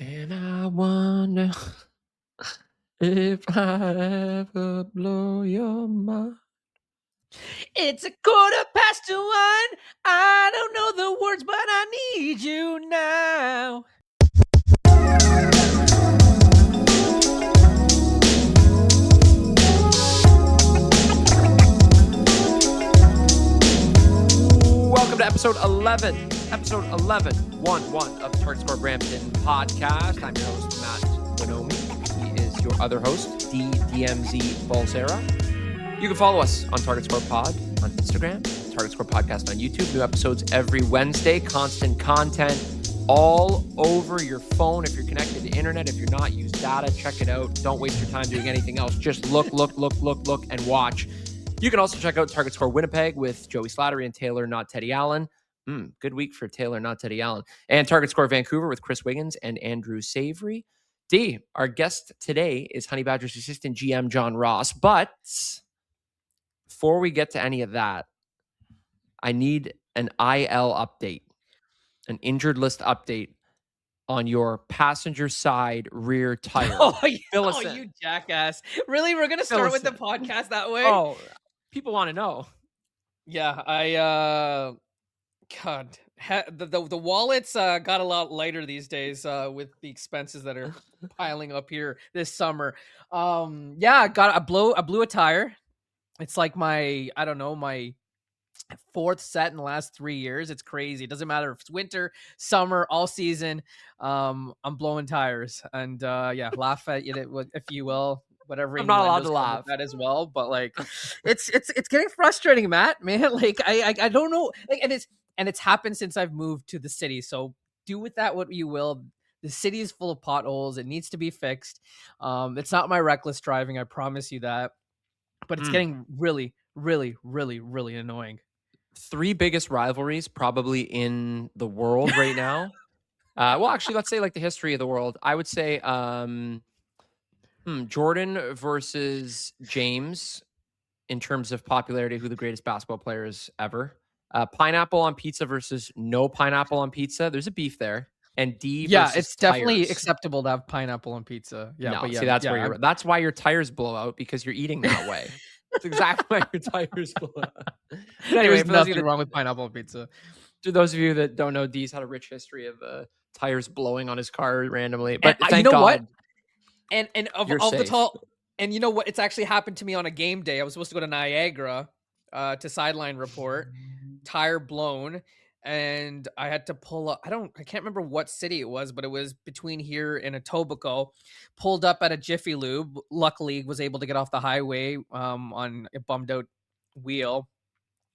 And I wonder if I ever blow your mind. It's 1:15. I don't know the words, but I need you now. Welcome to episode 11, 1 of the Target Score Brampton podcast. I'm your host, Matt Bonomi. He is your other host, DMZ Bulsara. You can follow us on Target Score Pod on Instagram, Target Score Podcast on YouTube. New episodes every Wednesday, constant content all over your phone. If you're connected to the internet, if you're not, use data, check it out. Don't waste your time doing anything else. Just look, and watch. You can also check out Target Score Winnipeg with Joey Slattery and Taylor, not Teddy Allen. Good week for Taylor, not Teddy Allen. And Target Score Vancouver with Chris Wiggins and Andrew Savory. D, our guest today is Honey Badgers assistant GM John Ross. But before we get to any of that, I need an IL update, an injured list update on your passenger side rear tire. You jackass. Really? We're going to start with the podcast that way? Oh, people want to know. Yeah, God, the wallets got a lot lighter these days with the expenses that are piling up here this summer. I blew a tire. It's like my fourth set in the last 3 years. It's crazy. It doesn't matter if it's winter, summer, all season. I'm blowing tires, and laugh at it if you will. Whatever. I'm not allowed to laugh that as well, but like, it's getting frustrating, Matt. Man, like I don't know, like, and it's happened since I've moved to the city. So do with that what you will. The city is full of potholes. It needs to be fixed. It's not my reckless driving, I promise you that. But it's getting really, really, really, really annoying. 3 biggest rivalries probably in the world right now. Well, actually, let's say like the history of the world. I would say Jordan versus James in terms of popularity, who the greatest basketball players ever. Pineapple on pizza versus no pineapple on pizza. There's a beef there. And D versus it's definitely acceptable to have pineapple on pizza. Yeah, no, but see, that's why your tires blow out, because you're eating that way. That's exactly why your tires blow out. But anyway, there's nothing wrong with pineapple on pizza. To those of you that don't know, D's had a rich history of tires blowing on his car randomly. But and, thank you know God, what? And of the tall, and you know what? It's actually happened to me on a game day. I was supposed to go to Niagara to sideline report. Tire blown, and I had to pull up. I can't remember what city it was, but it was between here and Etobicoke. Pulled up at a Jiffy Lube. Luckily, was able to get off the highway on a bummed out wheel.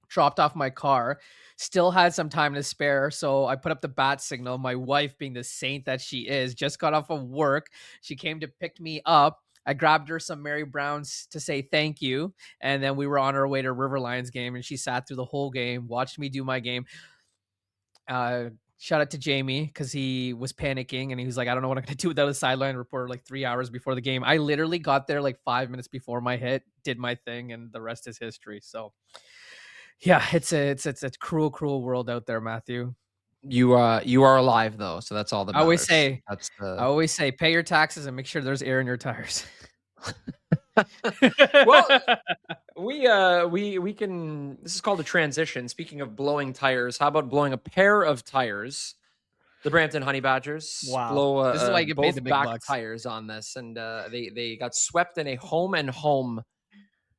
Dropped off my car, still had some time to spare, so I put up the bat signal. My wife, being the saint that she is, just got off of work. She came to pick me up. I grabbed her some Mary Browns to say thank you, and then we were on our way to River Lions game, and she sat through the whole game, watched me do my game. Shout out to Jamie, because he was panicking, and he was like, I don't know what I'm going to do without a sideline reporter like 3 hours before the game. I literally got there like 5 minutes before my hit, did my thing, and the rest is history. So yeah, it's a cruel world out there, Matthew. You are alive though, so that's all that matters. I always say, pay your taxes and make sure there's air in your tires. Well, we can. This is called a transition. Speaking of blowing tires, how about blowing a pair of tires? The Brampton Honey Badgers blow this is why you get both paid the big back bucks. tires on this, and they got swept in a home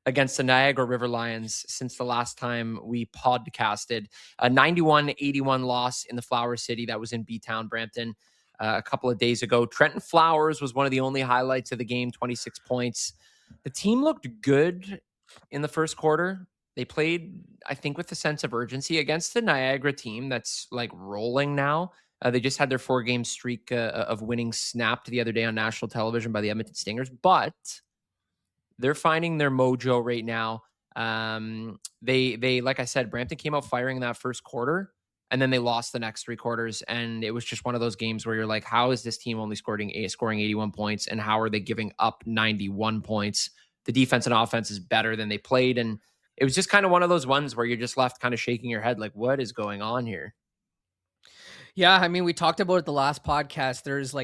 against the Niagara River Lions since the last time we podcasted. A 91-81 loss in the Flower City that was in B-Town, Brampton, a couple of days ago. Trenton Flowers was one of the only highlights of the game, 26 points. The team looked good in the first quarter. They played, I think, with a sense of urgency against the Niagara team that's like rolling now. They just had their 4-game streak of winning snapped the other day on national television by the Edmonton Stingers, but they're finding their mojo right now. They like I said, Brampton came out firing in that first quarter, and then they lost the next 3 quarters. And it was just one of those games where you're like, how is this team only scoring 81 points? And how are they giving up 91 points? The defense and offense is better than they played. And it was just kind of one of those ones where you're just left kind of shaking your head like, what is going on here? Yeah, I mean, we talked about it the last podcast. There's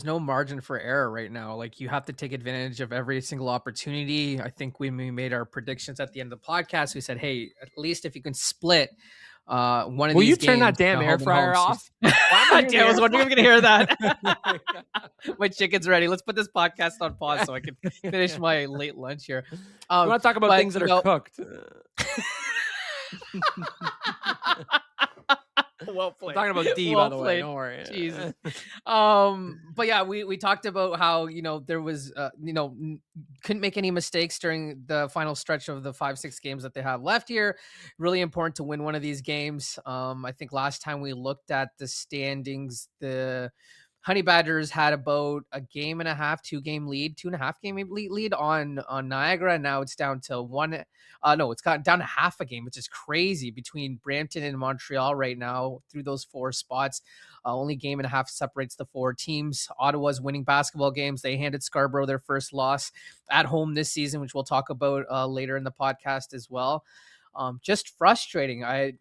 no margin for error right now. Like, you have to take advantage of every single opportunity. I think when we made our predictions at the end of the podcast, we said, hey, at least if you can split one of Will these you turn games, that damn air fryer off? Why am I was wondering if you can hear that. My chicken's ready. Let's put this podcast on pause so I can finish my late lunch here. You want to talk about things that are cooked? Well played. I'm talking about D, by the way. Don't worry. Jesus. But yeah, we talked about how, there was, couldn't make any mistakes during the final stretch of the 5-6 games that they have left here. Really important to win one of these games. I think last time we looked at the standings, the Honey Badgers had about a game and a half, 2-game lead, 2.5 game lead on Niagara. And now it's down to one. No, it's gotten down to half a game, which is crazy, between Brampton and Montreal right now through those 4 spots. Only game and a half separates the 4 teams. Ottawa's winning basketball games. They handed Scarborough their first loss at home this season, which we'll talk about later in the podcast as well. Just frustrating. I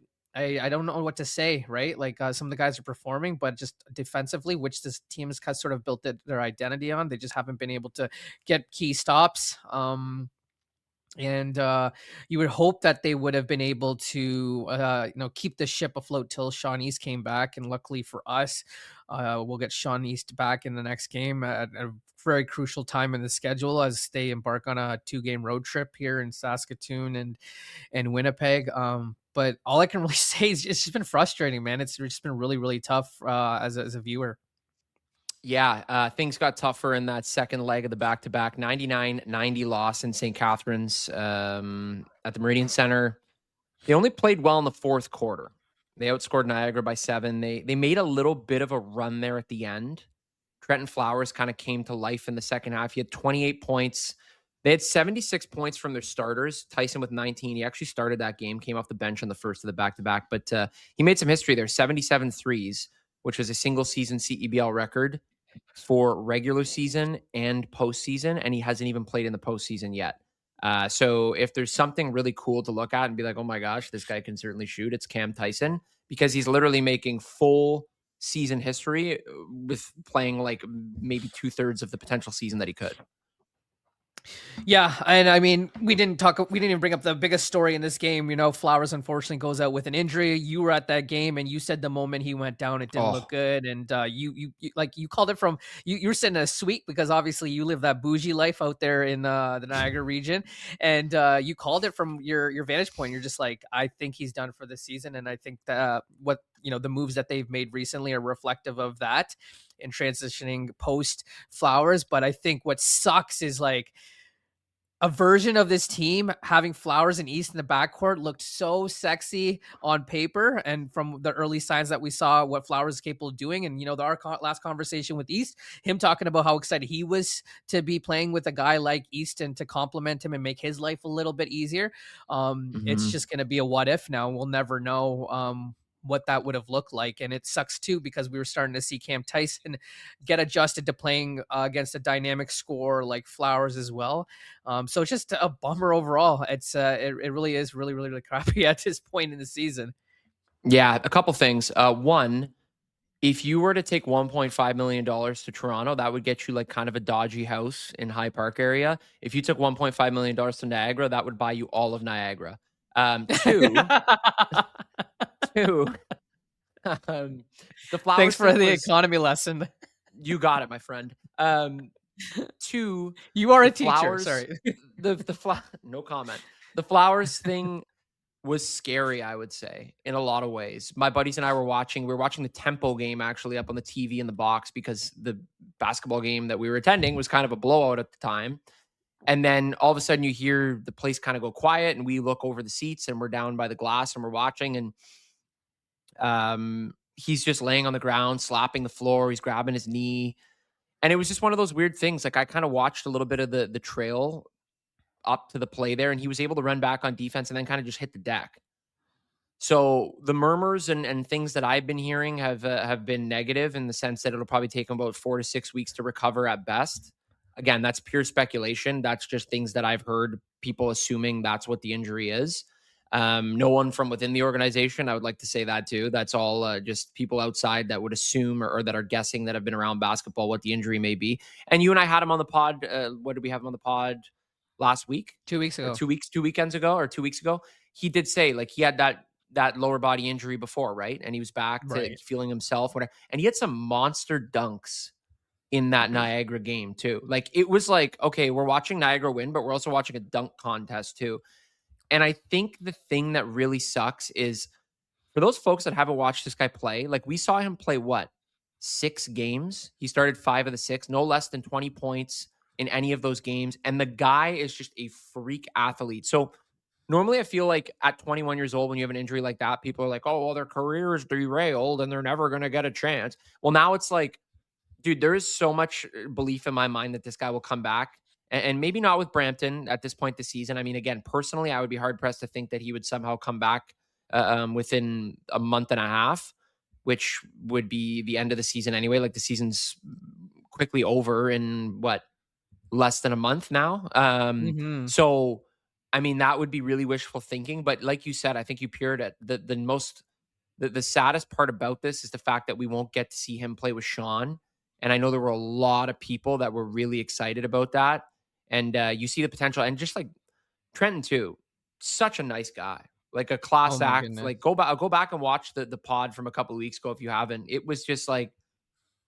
don't know what to say, right? Like, some of the guys are performing, but just defensively, which this team has sort of built their identity on, they just haven't been able to get key stops. And you would hope that they would have been able to, keep the ship afloat till Sean East came back. And luckily for us, we'll get Sean East back in the next game at a very crucial time in the schedule as they embark on a 2-game road trip here in Saskatoon and Winnipeg. But all I can really say is it's just been frustrating, man. It's just been really, really tough as a viewer. Yeah, things got tougher in that second leg of the back-to-back. 99-90 loss in St. Catharines at the Meridian Center. They only played well in the fourth quarter. They outscored Niagara by 7. They made a little bit of a run there at the end. Trenton Flowers kind of came to life in the second half. He had 28 points. They had 76 points from their starters. Tyson with 19. He actually started that game, came off the bench on the first of the back-to-back, but he made some history there. 77 threes, which was a single-season CEBL record for regular season and postseason, and he hasn't even played in the postseason yet. So if there's something really cool to look at and be like, oh my gosh, this guy can certainly shoot, it's Cam Tyson, because he's literally making full season history with playing like maybe 2/3 of the potential season that he could. Yeah, and I mean, we didn't even bring up the biggest story in this game. Flowers unfortunately goes out with an injury. You were at that game, and you said the moment he went down, it didn't look good. And you called it from you were sitting in a suite because obviously you live that bougie life out there in the Niagara region, and you called it from your vantage point. You're just like, I think he's done for the season, and I think that the moves that they've made recently are reflective of that in transitioning post Flowers. But I think what sucks is like, a version of this team having Flowers and East in the backcourt looked so sexy on paper, and from the early signs that we saw what Flowers is capable of doing. And our last conversation with East, him talking about how excited he was to be playing with a guy like East and to complement him and make his life a little bit easier. It's just going to be a what if now. We'll never know what that would have looked like. And it sucks too, because we were starting to see Cam Tyson get adjusted to playing against a dynamic scorer like Flowers as well. So it's just a bummer overall. It's it really is really, really, really crappy at this point in the season. Yeah, a couple things. One, if you were to take $1.5 million to Toronto, that would get you like kind of a dodgy house in High Park area. If you took $1.5 million to Niagara, that would buy you all of Niagara. Two, the Flowers. Thanks for the economy lesson. You got it, my friend. Two, you are a teacher. Flowers, sorry. No comment. The Flowers thing was scary, I would say, in a lot of ways. My buddies and I were watching the Tempo game actually up on the TV in the box, because the basketball game that we were attending was kind of a blowout at the time. And then all of a sudden you hear the place kind of go quiet, and we look over the seats and we're down by the glass and we're watching, and he's just laying on the ground, slapping the floor. He's grabbing his knee. And it was just one of those weird things. Like, I kind of watched a little bit of the trail up to the play there, and he was able to run back on defense and then kind of just hit the deck. So the murmurs and things that I've been hearing have been negative, in the sense that it'll probably take him about 4 to 6 weeks to recover at best. Again, that's pure speculation. That's just things that I've heard, people assuming that's what the injury is. No one from within the organization. I would like to say that too. That's all just people outside that would assume or that are guessing that have been around basketball what the injury may be. And you and I had him on the pod. What did we have him on the pod last week? 2 weeks ago. 2 weekends ago, or 2 weeks ago. He did say like he had that lower body injury before, right? And he was back to feeling himself, whatever. And he had some monster dunks in that Niagara game too. Like it was like, okay, we're watching Niagara win, but we're also watching a dunk contest too. And I think the thing that really sucks is for those folks that haven't watched this guy play, like we saw him play what? 6 games. He started 5 of the 6, no less than 20 points in any of those games. And the guy is just a freak athlete. So normally I feel like at 21 years old, when you have an injury like that, people are like, oh, well, their career is derailed and they're never going to get a chance. Well, now it's like, dude, there is so much belief in my mind that this guy will come back. And maybe not with Brampton at this point this season. I mean, again, personally, I would be hard pressed to think that he would somehow come back within a month and a half, which would be the end of the season anyway. Like the season's quickly over in less than a month now. So, I mean, that would be really wishful thinking. But like you said, I think you peered at the saddest part about this is the fact that we won't get to see him play with Sean. And I know there were a lot of people that were really excited about that. And you see the potential. And just like Trenton too, such a nice guy, like a class act. Goodness. Like go back and watch the pod from a couple of weeks ago if you haven't. It was just like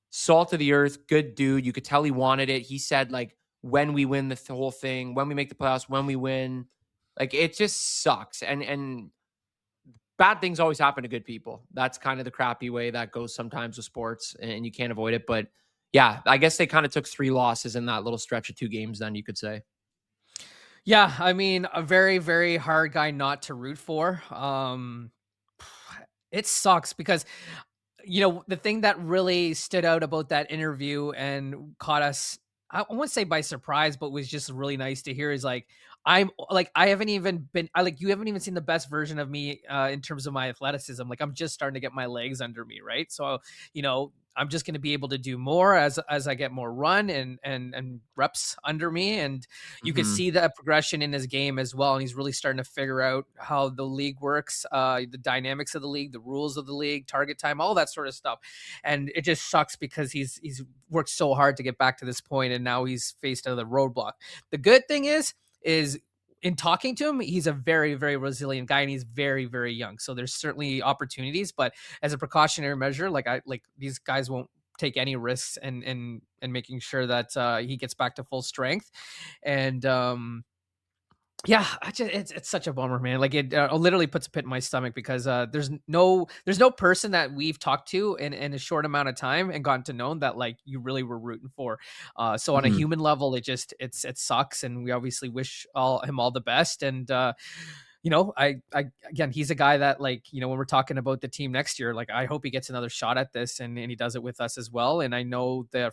salt of the earth, good dude. You could tell he wanted it. He said like, when we win the whole thing, when we make the playoffs, when we win, like it just sucks. And bad things always happen to good people. That's kind of the crappy way that goes sometimes with sports, and you can't avoid it. But yeah, I guess they kind of took 3 losses in that little stretch of 2 games then, you could say. Yeah, I mean, a very, very hard guy not to root for. It sucks because, the thing that really stood out about that interview and caught us, I won't say by surprise, but was just really nice to hear is like, I haven't even been, you haven't even seen the best version of me in terms of my athleticism. Like I'm just starting to get my legs under me. Right. So, I'm just going to be able to do more as I get more run and reps under me. And you can see that progression in his game as well. And he's really starting to figure out how the league works, the dynamics of the league, the rules of the league, target time, all that sort of stuff. And it just sucks because he's worked so hard to get back to this point, and now he's faced another roadblock. The good thing is in talking to him, he's a very, very resilient guy, and he's very, very young. So there's certainly opportunities, but as a precautionary measure, like these guys won't take any risks and making sure that he gets back to full strength. And yeah, it's such a bummer, man. Like it literally puts a pit in my stomach because there's no person that we've talked to in a short amount of time and gotten to know that like you really were rooting for. So on a human level, it sucks, and we obviously wish him all the best. And I again, he's a guy that like, when we're talking about the team next year, like I hope he gets another shot at this and he does it with us as well. And I know the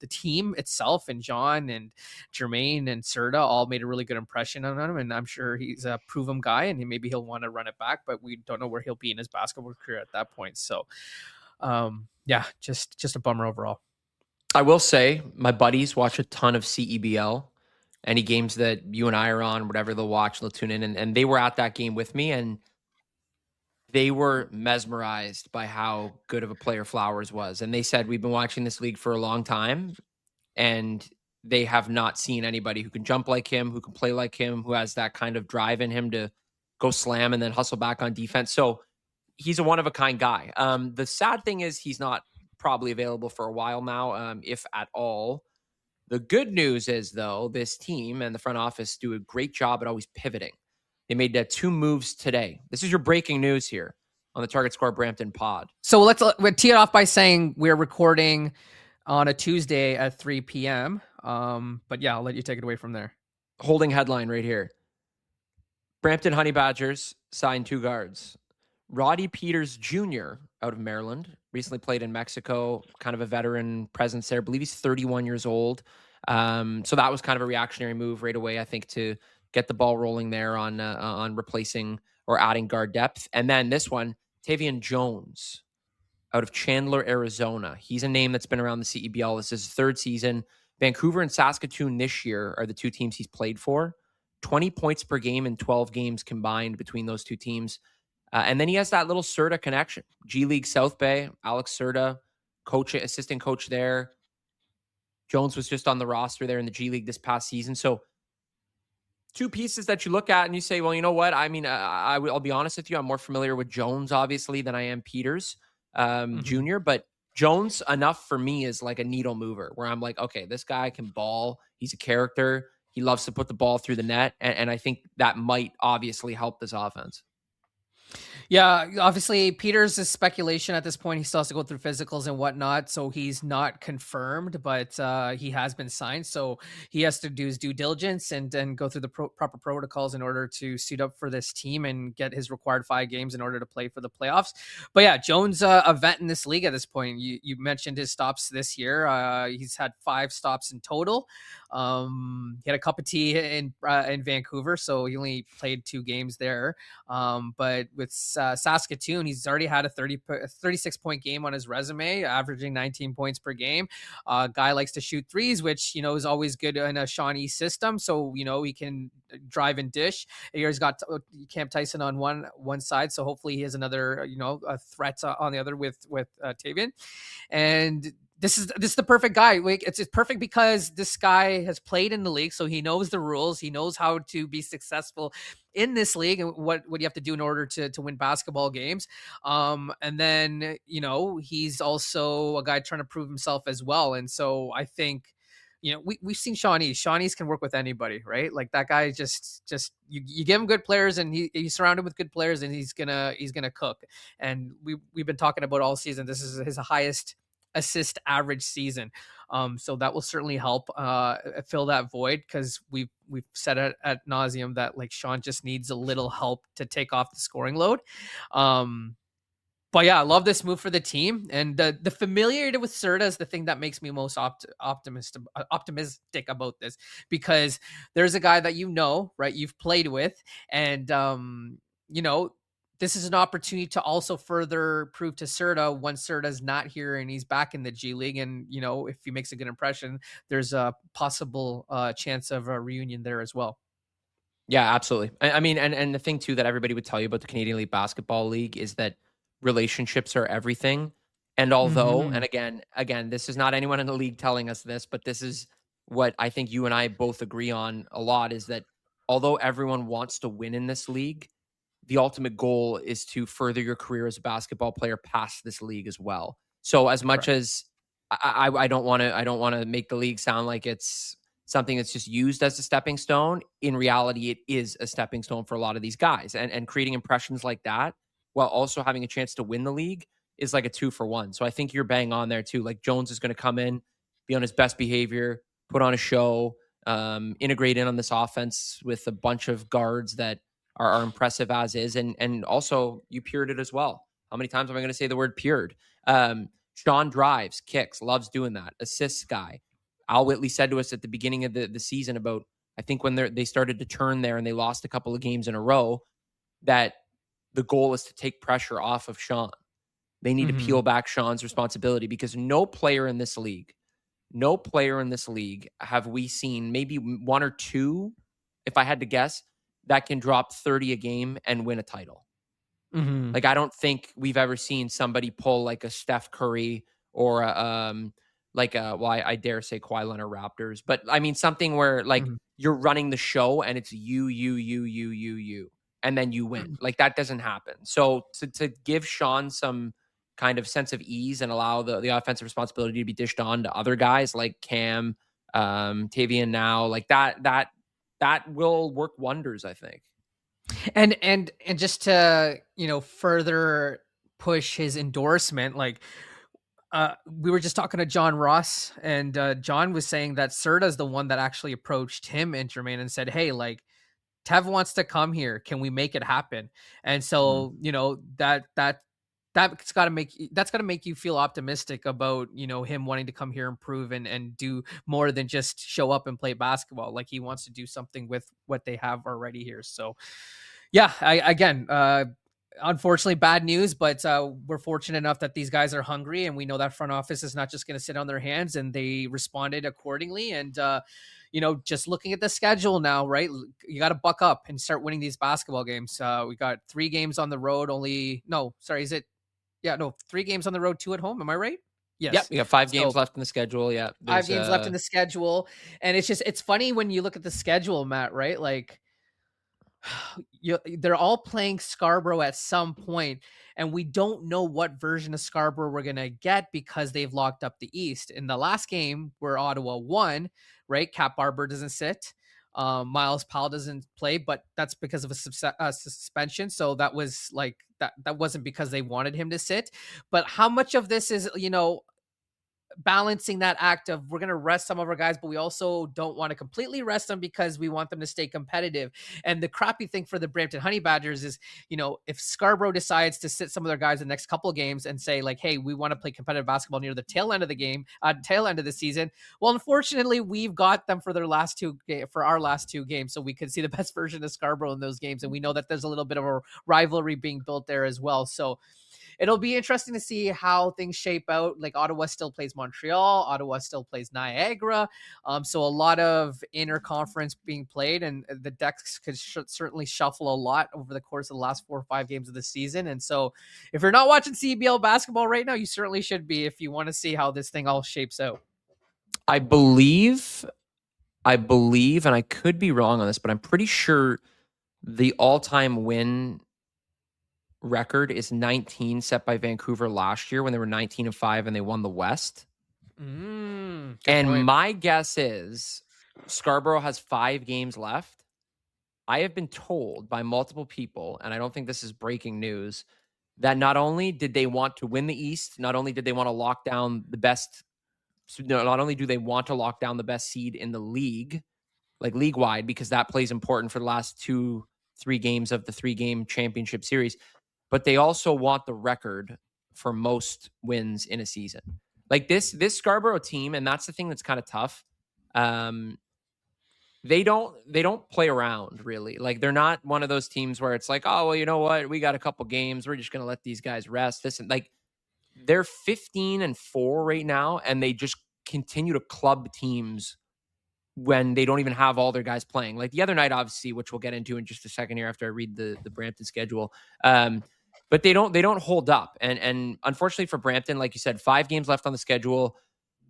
team itself and John and Jermaine and Serta all made a really good impression on him. And I'm sure he's a proven guy and maybe he'll want to run it back, but we don't know where he'll be in his basketball career at that point. So yeah, just a bummer overall. I will say my buddies watch a ton of CEBL. Any games that you and I are on, whatever, they'll watch, they'll tune in. And they were at that game with me, and they were mesmerized by how good of a player Flowers was. And they said, we've been watching this league for a long time, and they have not seen anybody who can jump like him, who can play like him, who has that kind of drive in him to go slam and then hustle back on defense. So he's a one-of-a-kind guy. The sad thing is he's not probably available for a while now, if at all. The good news is, though, this team and the front office do a great job at always pivoting. They made 2 moves today. This is your breaking news here on the Target Score Brampton pod. So let's tee it off by saying we're recording on a Tuesday at 3 p.m. But yeah, I'll let you take it away from there. Holding headline right here. Brampton Honey Badgers signed 2 guards. Roddy Peters Jr. out of Maryland, recently played in Mexico, kind of a veteran presence there. I believe he's 31 years old. So that was kind of a reactionary move right away, I think, to get the ball rolling there on replacing or adding guard depth. And then this one, Tavian Jones out of Chandler, Arizona. He's a name that's been around the CEBL. This is his 3rd season. Vancouver and Saskatoon this year are the 2 teams he's played for. 20 points per game in 12 games combined between those two teams. And then he has that little Serta connection. G League South Bay, Alex Serta, assistant coach there. Jones was just on the roster there in the G League this past season. So two pieces that you look at and you say, well, you know what? I mean, I'll be honest with you. I'm more familiar with Jones, obviously, than I am Peters Jr., but Jones enough for me is like a needle mover where I'm like, okay, this guy can ball. He's a character. He loves to put the ball through the net. And I think that might obviously help this offense. Yeah, obviously Peters is speculation at this point. He still has to go through physicals and whatnot, so he's not confirmed, but he has been signed. So he has to do his due diligence and then go through the proper protocols in order to suit up for this team and get his required 5 games in order to play for the playoffs. But yeah, Jones, a vet in this league at this point. You mentioned his stops this year. He's had 5 stops in total. He had a cup of tea in Vancouver, so he only played 2 games there. But with Saskatoon, he's already had a 36-point game on his resume, averaging 19 points per game. Guy likes to shoot threes, which, is always good in a Shawnee system. So, he can drive and dish. He's got Cam Tyson on one side. So hopefully he has another, a threat on the other with Tavian. And this is the perfect guy. It's perfect because this guy has played in the league, so he knows the rules. He knows how to be successful in this league and what you have to do in order to win basketball games. And then, he's also a guy trying to prove himself as well. And so I think, we've seen Shawnees. Shawnees can work with anybody, right? Like that guy just you give him good players and he's surrounded with good players and he's gonna cook. And we've been talking about all season. This is his highest assist average season. So that will certainly help fill that void, because we've said it at nauseum that like Sean just needs a little help to take off the scoring load. But yeah, I love this move for the team, and the familiarity with Serta is the thing that makes me most optimistic about this, because there's a guy that right, you've played with, and this is an opportunity to also further prove to Serta once Serta's not here and he's back in the G League. And, if he makes a good impression, there's a possible chance of a reunion there as well. Yeah, absolutely. I mean, and the thing too that everybody would tell you about the Canadian Elite Basketball League is that relationships are everything. And although, and again, this is not anyone in the league telling us this, but this is what I think you and I both agree on a lot, is that although everyone wants to win in this league, the ultimate goal is to further your career as a basketball player past this league as well. So as much as I don't want to make the league sound like it's something that's just used as a stepping stone, in reality, it is a stepping stone for a lot of these guys, and creating impressions like that while also having a chance to win the league is like a 2-for-1. So I think you're bang on there too. Like Jones is going to come in, be on his best behavior, put on a show, integrate in on this offense with a bunch of guards that are impressive as is. And also you pured it as well. How many times am I going to say the word pured? Sean drives, kicks, loves doing that. Assists guy. Al Whitley said to us at the beginning of the season about, I think when they started to turn there and they lost a couple of games in a row, that the goal is to take pressure off of Sean. They need to peel back Sean's responsibility, because no player in this league have we seen, maybe 1 or 2, if I had to guess, that can drop 30 a game and win a title. Like, I don't think we've ever seen somebody pull like a Steph Curry or I dare say Kawhi Leonard Raptors, but I mean something where like you're running the show and it's you, and then you win. Like that doesn't happen. So to give Sean some kind of sense of ease and allow the offensive responsibility to be dished on to other guys like Cam, Tavian now, like that will work wonders, I think. And just to, further push his endorsement, like we were just talking to John Ross, and John was saying that Serta's the one that actually approached him, Interman, and said, hey, like, Tev wants to come here. Can we make it happen? And so, that's got to make you feel optimistic about, him wanting to come here and prove and do more than just show up and play basketball. Like he wants to do something with what they have already here. So yeah, unfortunately bad news, but we're fortunate enough that these guys are hungry, and we know that front office is not just going to sit on their hands, and they responded accordingly. And just looking at the schedule now, right? You got to buck up and start winning these basketball games. We got 3 games on the road. 3 games on the road, 2 at home. Am I right? Yes. Yep, you got 5 games left in the schedule. Yeah, 5 games left in the schedule, and it's funny when you look at the schedule, Matt. Right, like they're all playing Scarborough at some point, and we don't know what version of Scarborough we're gonna get because they've locked up the East. In the last game where Ottawa won, right? Cap Barber doesn't sit. Miles Powell doesn't play, but that's because of a suspension. So that was like that wasn't because they wanted him to sit. But how much of this is balancing that act of we're going to rest some of our guys, but we also don't want to completely rest them because we want them to stay competitive. And the crappy thing for the Brampton Honey Badgers is, if Scarborough decides to sit some of their guys the next couple of games and say like, hey, we want to play competitive basketball near the tail end of the game, tail end of the season. Well, unfortunately, we've got them for our last 2 games. So we could see the best version of Scarborough in those games. And we know that there's a little bit of a rivalry being built there as well. So it'll be interesting to see how things shape out. Like Ottawa still plays Montreal, Ottawa still plays Niagara. So a lot of interconference being played, and the decks could certainly shuffle a lot over the course of the last 4 or 5 games of the season. And so if you're not watching CBL basketball right now, you certainly should be if you want to see how this thing all shapes out. I believe, and I could be wrong on this, but I'm pretty sure the all-time win record is 19, set by Vancouver last year when they were 19-5 and they won the West. And point. My guess is Scarborough has 5 games left. I have been told by multiple people, and I don't think this is breaking news, that not only did they want to win the East, not only did they want to lock down the best, not only do they want to lock down the best seed in the league, like league-wide, because that plays important for the last 2-3 games of the 3-game championship series, but they also want the record for most wins in a season. Like this Scarborough team, and that's the thing that's kind of tough. They don't play around really. Like they're not one of those teams where it's like, oh, well, you know what? We got a couple games. We're just going to let these guys rest. This and like they're 15-4 right now, and they just continue to club teams when they don't even have all their guys playing. Like the other night, obviously, which we'll get into in just a second here after I read the Brampton schedule. But they don't hold up. And unfortunately for Brampton, like you said, 5 games left on the schedule,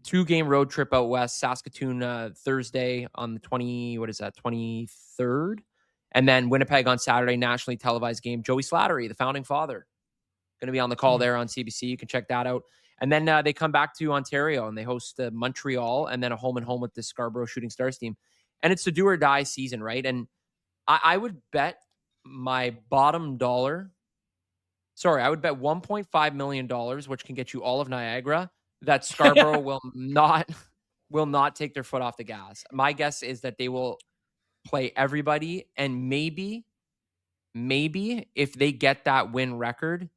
2-game road trip out west, Saskatoon Thursday on the 23rd. And then Winnipeg on Saturday, nationally televised game. Joey Slattery, the founding father, going to be on the call there on CBC. You can check that out. And then they come back to Ontario and they host Montreal and then a home-and-home with the Scarborough Shooting Stars team. And it's the do-or-die season, right? And I would bet my bottom dollar, I would bet $1.5 million, which can get you all of Niagara, that Scarborough will not take their foot off the gas. My guess is that they will play everybody, and maybe if they get that win record,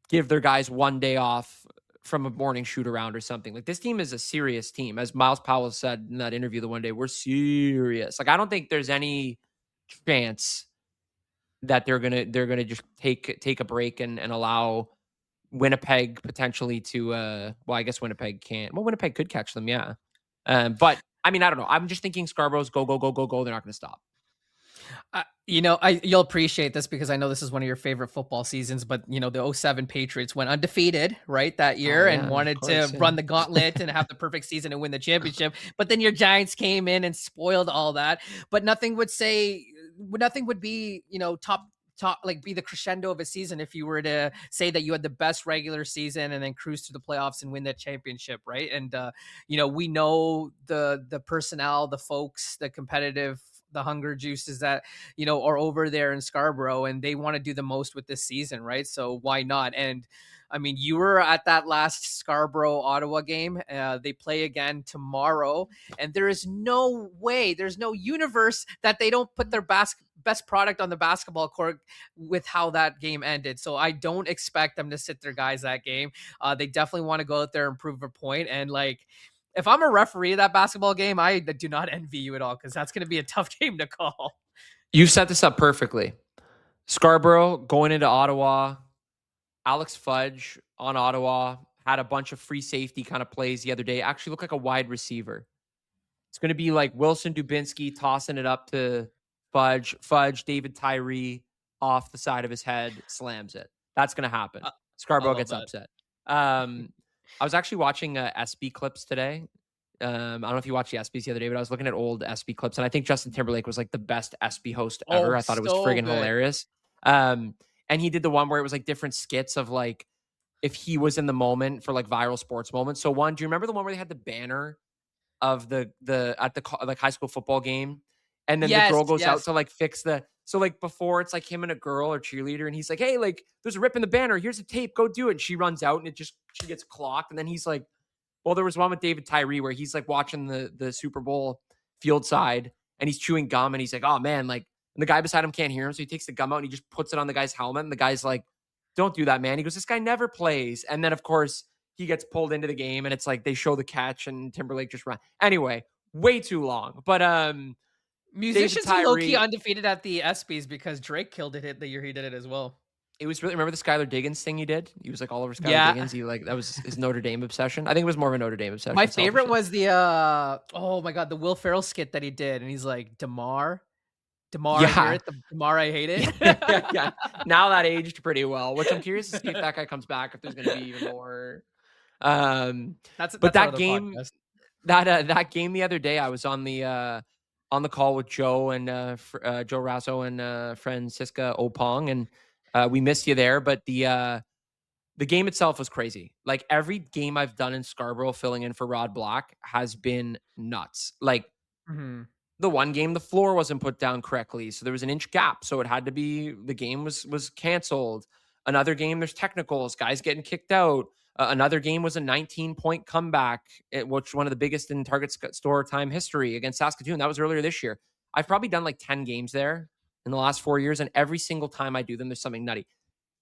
give their guys 1 day off from a morning shoot around or something. Like this team is a serious team. As Miles Powell said in that interview the one day, we're serious. Like I don't think there's any chance that they're gonna just take a break and allow Winnipeg potentially to well, I guess Winnipeg can't. Well, Winnipeg could catch them, yeah. But I mean, I don't know. I'm just thinking Scarborough's go. They're not gonna stop. You'll appreciate this because I know this is one of your favorite football seasons, but the 07 Patriots went undefeated, right, that year and wanted to run the gauntlet and have the perfect season and win the championship. But then your Giants came in and spoiled all that. But nothing would be, top like be the crescendo of a season if you were to say that you had the best regular season and then cruise to the playoffs and win that championship, right? And we know the personnel, the folks, the competitive, the hunger juices that are over there in Scarborough, and they want to do the most with this season, right? So why not? And I mean, you were at that last Scarborough-Ottawa game. They play again tomorrow, and there is no way, there's no universe that they don't put their best product on the basketball court with how that game ended. So I don't expect them to sit their guys that game. They definitely want to go out there and prove a point. And like, if I'm a referee of that basketball game, I do not envy you at all because that's going to be a tough game to call. You set this up perfectly. Scarborough going into Ottawa. Alex Fudge on Ottawa had a bunch of free safety kind of plays the other day. Actually looked like a wide receiver. It's going to be like Wilson Dubinsky tossing it up to Fudge, David Tyree off the side of his head, slams it. That's going to happen. Scarborough gets upset. I was actually watching SB clips today. I don't know if you watched the SBs the other day, but I was looking at old SB clips, and I think Justin Timberlake was like the best SB host ever. I thought it was friggin' hilarious. And he did the one where it was like different skits of like if he was in the moment for like viral sports moments. So one, do you remember the one where they had the banner of the at the like high school football game, and then the girl goes out to like fix the, so like before it's like him and a girl or cheerleader, and he's like, hey, like there's a rip in the banner, here's the tape, go do it. And she runs out and she gets clocked, and then he's like, well, there was one with David Tyree where he's like watching the Super Bowl field side and he's chewing gum and he's like, oh man, like, and the guy beside him can't hear him, so he takes the gum out and he just puts it on the guy's helmet, and the guy's like, don't do that, man. He goes, this guy never plays. And then of course he gets pulled into the game, and it's like they show the catch and Timberlake just run. Anyway, way too long. But musicians are low-key undefeated at the ESPYs because Drake killed it the year he did it as well. It was really, remember the Skylar Diggins thing he did? He was like all over Skylar Diggins. He like, that was his Notre Dame obsession. I think it was more of a Notre Dame obsession. My favorite was the oh my god, the Will Ferrell skit that he did, and he's like, Damar, I hear it. Damar, I hate it. yeah. Now that aged pretty well, which I'm curious to see if that guy comes back, if there's going to be even more. That's that game. That game the other day, I was on the call with Joe and Joe Rasso and Francisca Opong, and we missed you there. But the game itself was crazy. Like every game I've done in Scarborough, filling in for Rod Black, has been nuts. Like. Mm-hmm. The one game, the floor wasn't put down correctly, so there was an inch gap, so it had to be, the game was canceled. Another game, there's technicals, guys getting kicked out. Another game was a 19-point comeback, which one of the biggest in Target Store time history against Saskatoon. That was earlier this year. I've probably done like 10 games there in the last 4 years, and every single time I do them, there's something nutty.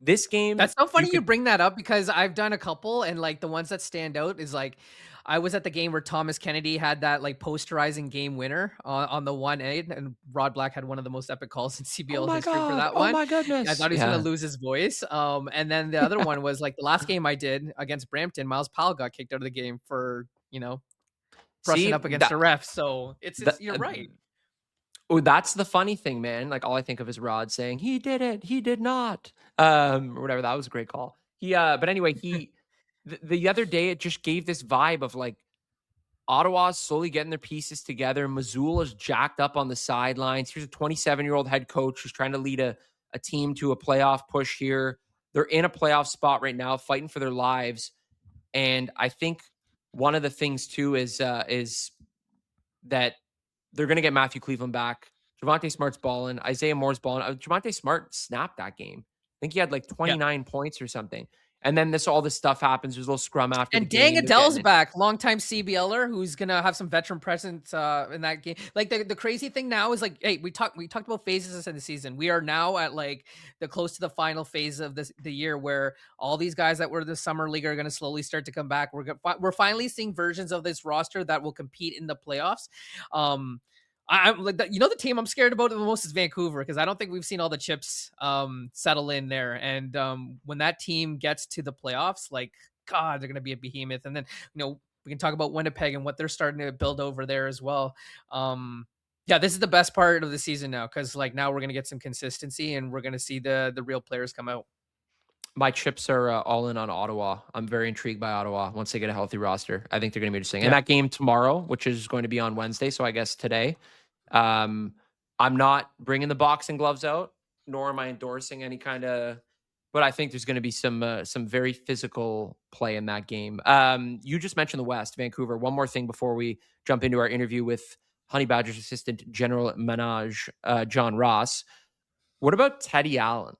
This game, that's so funny you bring that up, because I've done a couple, and like the ones that stand out is like, I was at the game where Thomas Kennedy had that like posterizing game winner on the 1A, and Rod Black had one of the most epic calls in CBL history for that one. Oh my goodness. I thought he was going to lose his voice. And then the other one was like the last game I did against Brampton, Miles Powell got kicked out of the game for, brushing up against the ref. So you're right. Oh, that's the funny thing, man. Like all I think of is Rod saying, he did it, he did not. Or whatever. That was a great call. But anyway, the other day, it just gave this vibe of like Ottawa's slowly getting their pieces together. Missoula's jacked up on the sidelines. Here's a 27-year-old head coach who's trying to lead a team to a playoff push here. They're in a playoff spot right now, fighting for their lives. And I think one of the things too is that they're going to get Matthew Cleveland back. Javonte Smart's balling. Isaiah Moore's balling. Javonte Smart snapped that game. I think he had like 29 points or something. And then all this stuff happens. There's a little scrum after the game. And Dang Adele's back, longtime CBLer, who's gonna have some veteran presence in that game. Like the crazy thing now is like, hey, we talked about phases in the season. We are now at like the close to the final phase of the year, where all these guys that were the summer league are gonna slowly start to come back. We're finally seeing versions of this roster that will compete in the playoffs. I'm like, the team I'm scared about the most is Vancouver, because I don't think we've seen all the chips settle in there. And when that team gets to the playoffs, like, God, they're going to be a behemoth. And then, we can talk about Winnipeg and what they're starting to build over there as well. This is the best part of the season now, because like now we're going to get some consistency and we're going to see the real players come out. My chips are all in on Ottawa. I'm very intrigued by Ottawa once they get a healthy roster. I think they're going to be interesting. Yeah. And that game tomorrow, which is going to be on Wednesday, so I guess today, I'm not bringing the boxing gloves out, nor am I endorsing any kind of, but I think there's going to be some very physical play in that game. You just mentioned the West, Vancouver. One more thing before we jump into our interview with Honey Badger's assistant general manage, John Ross. What about Teddy Allen?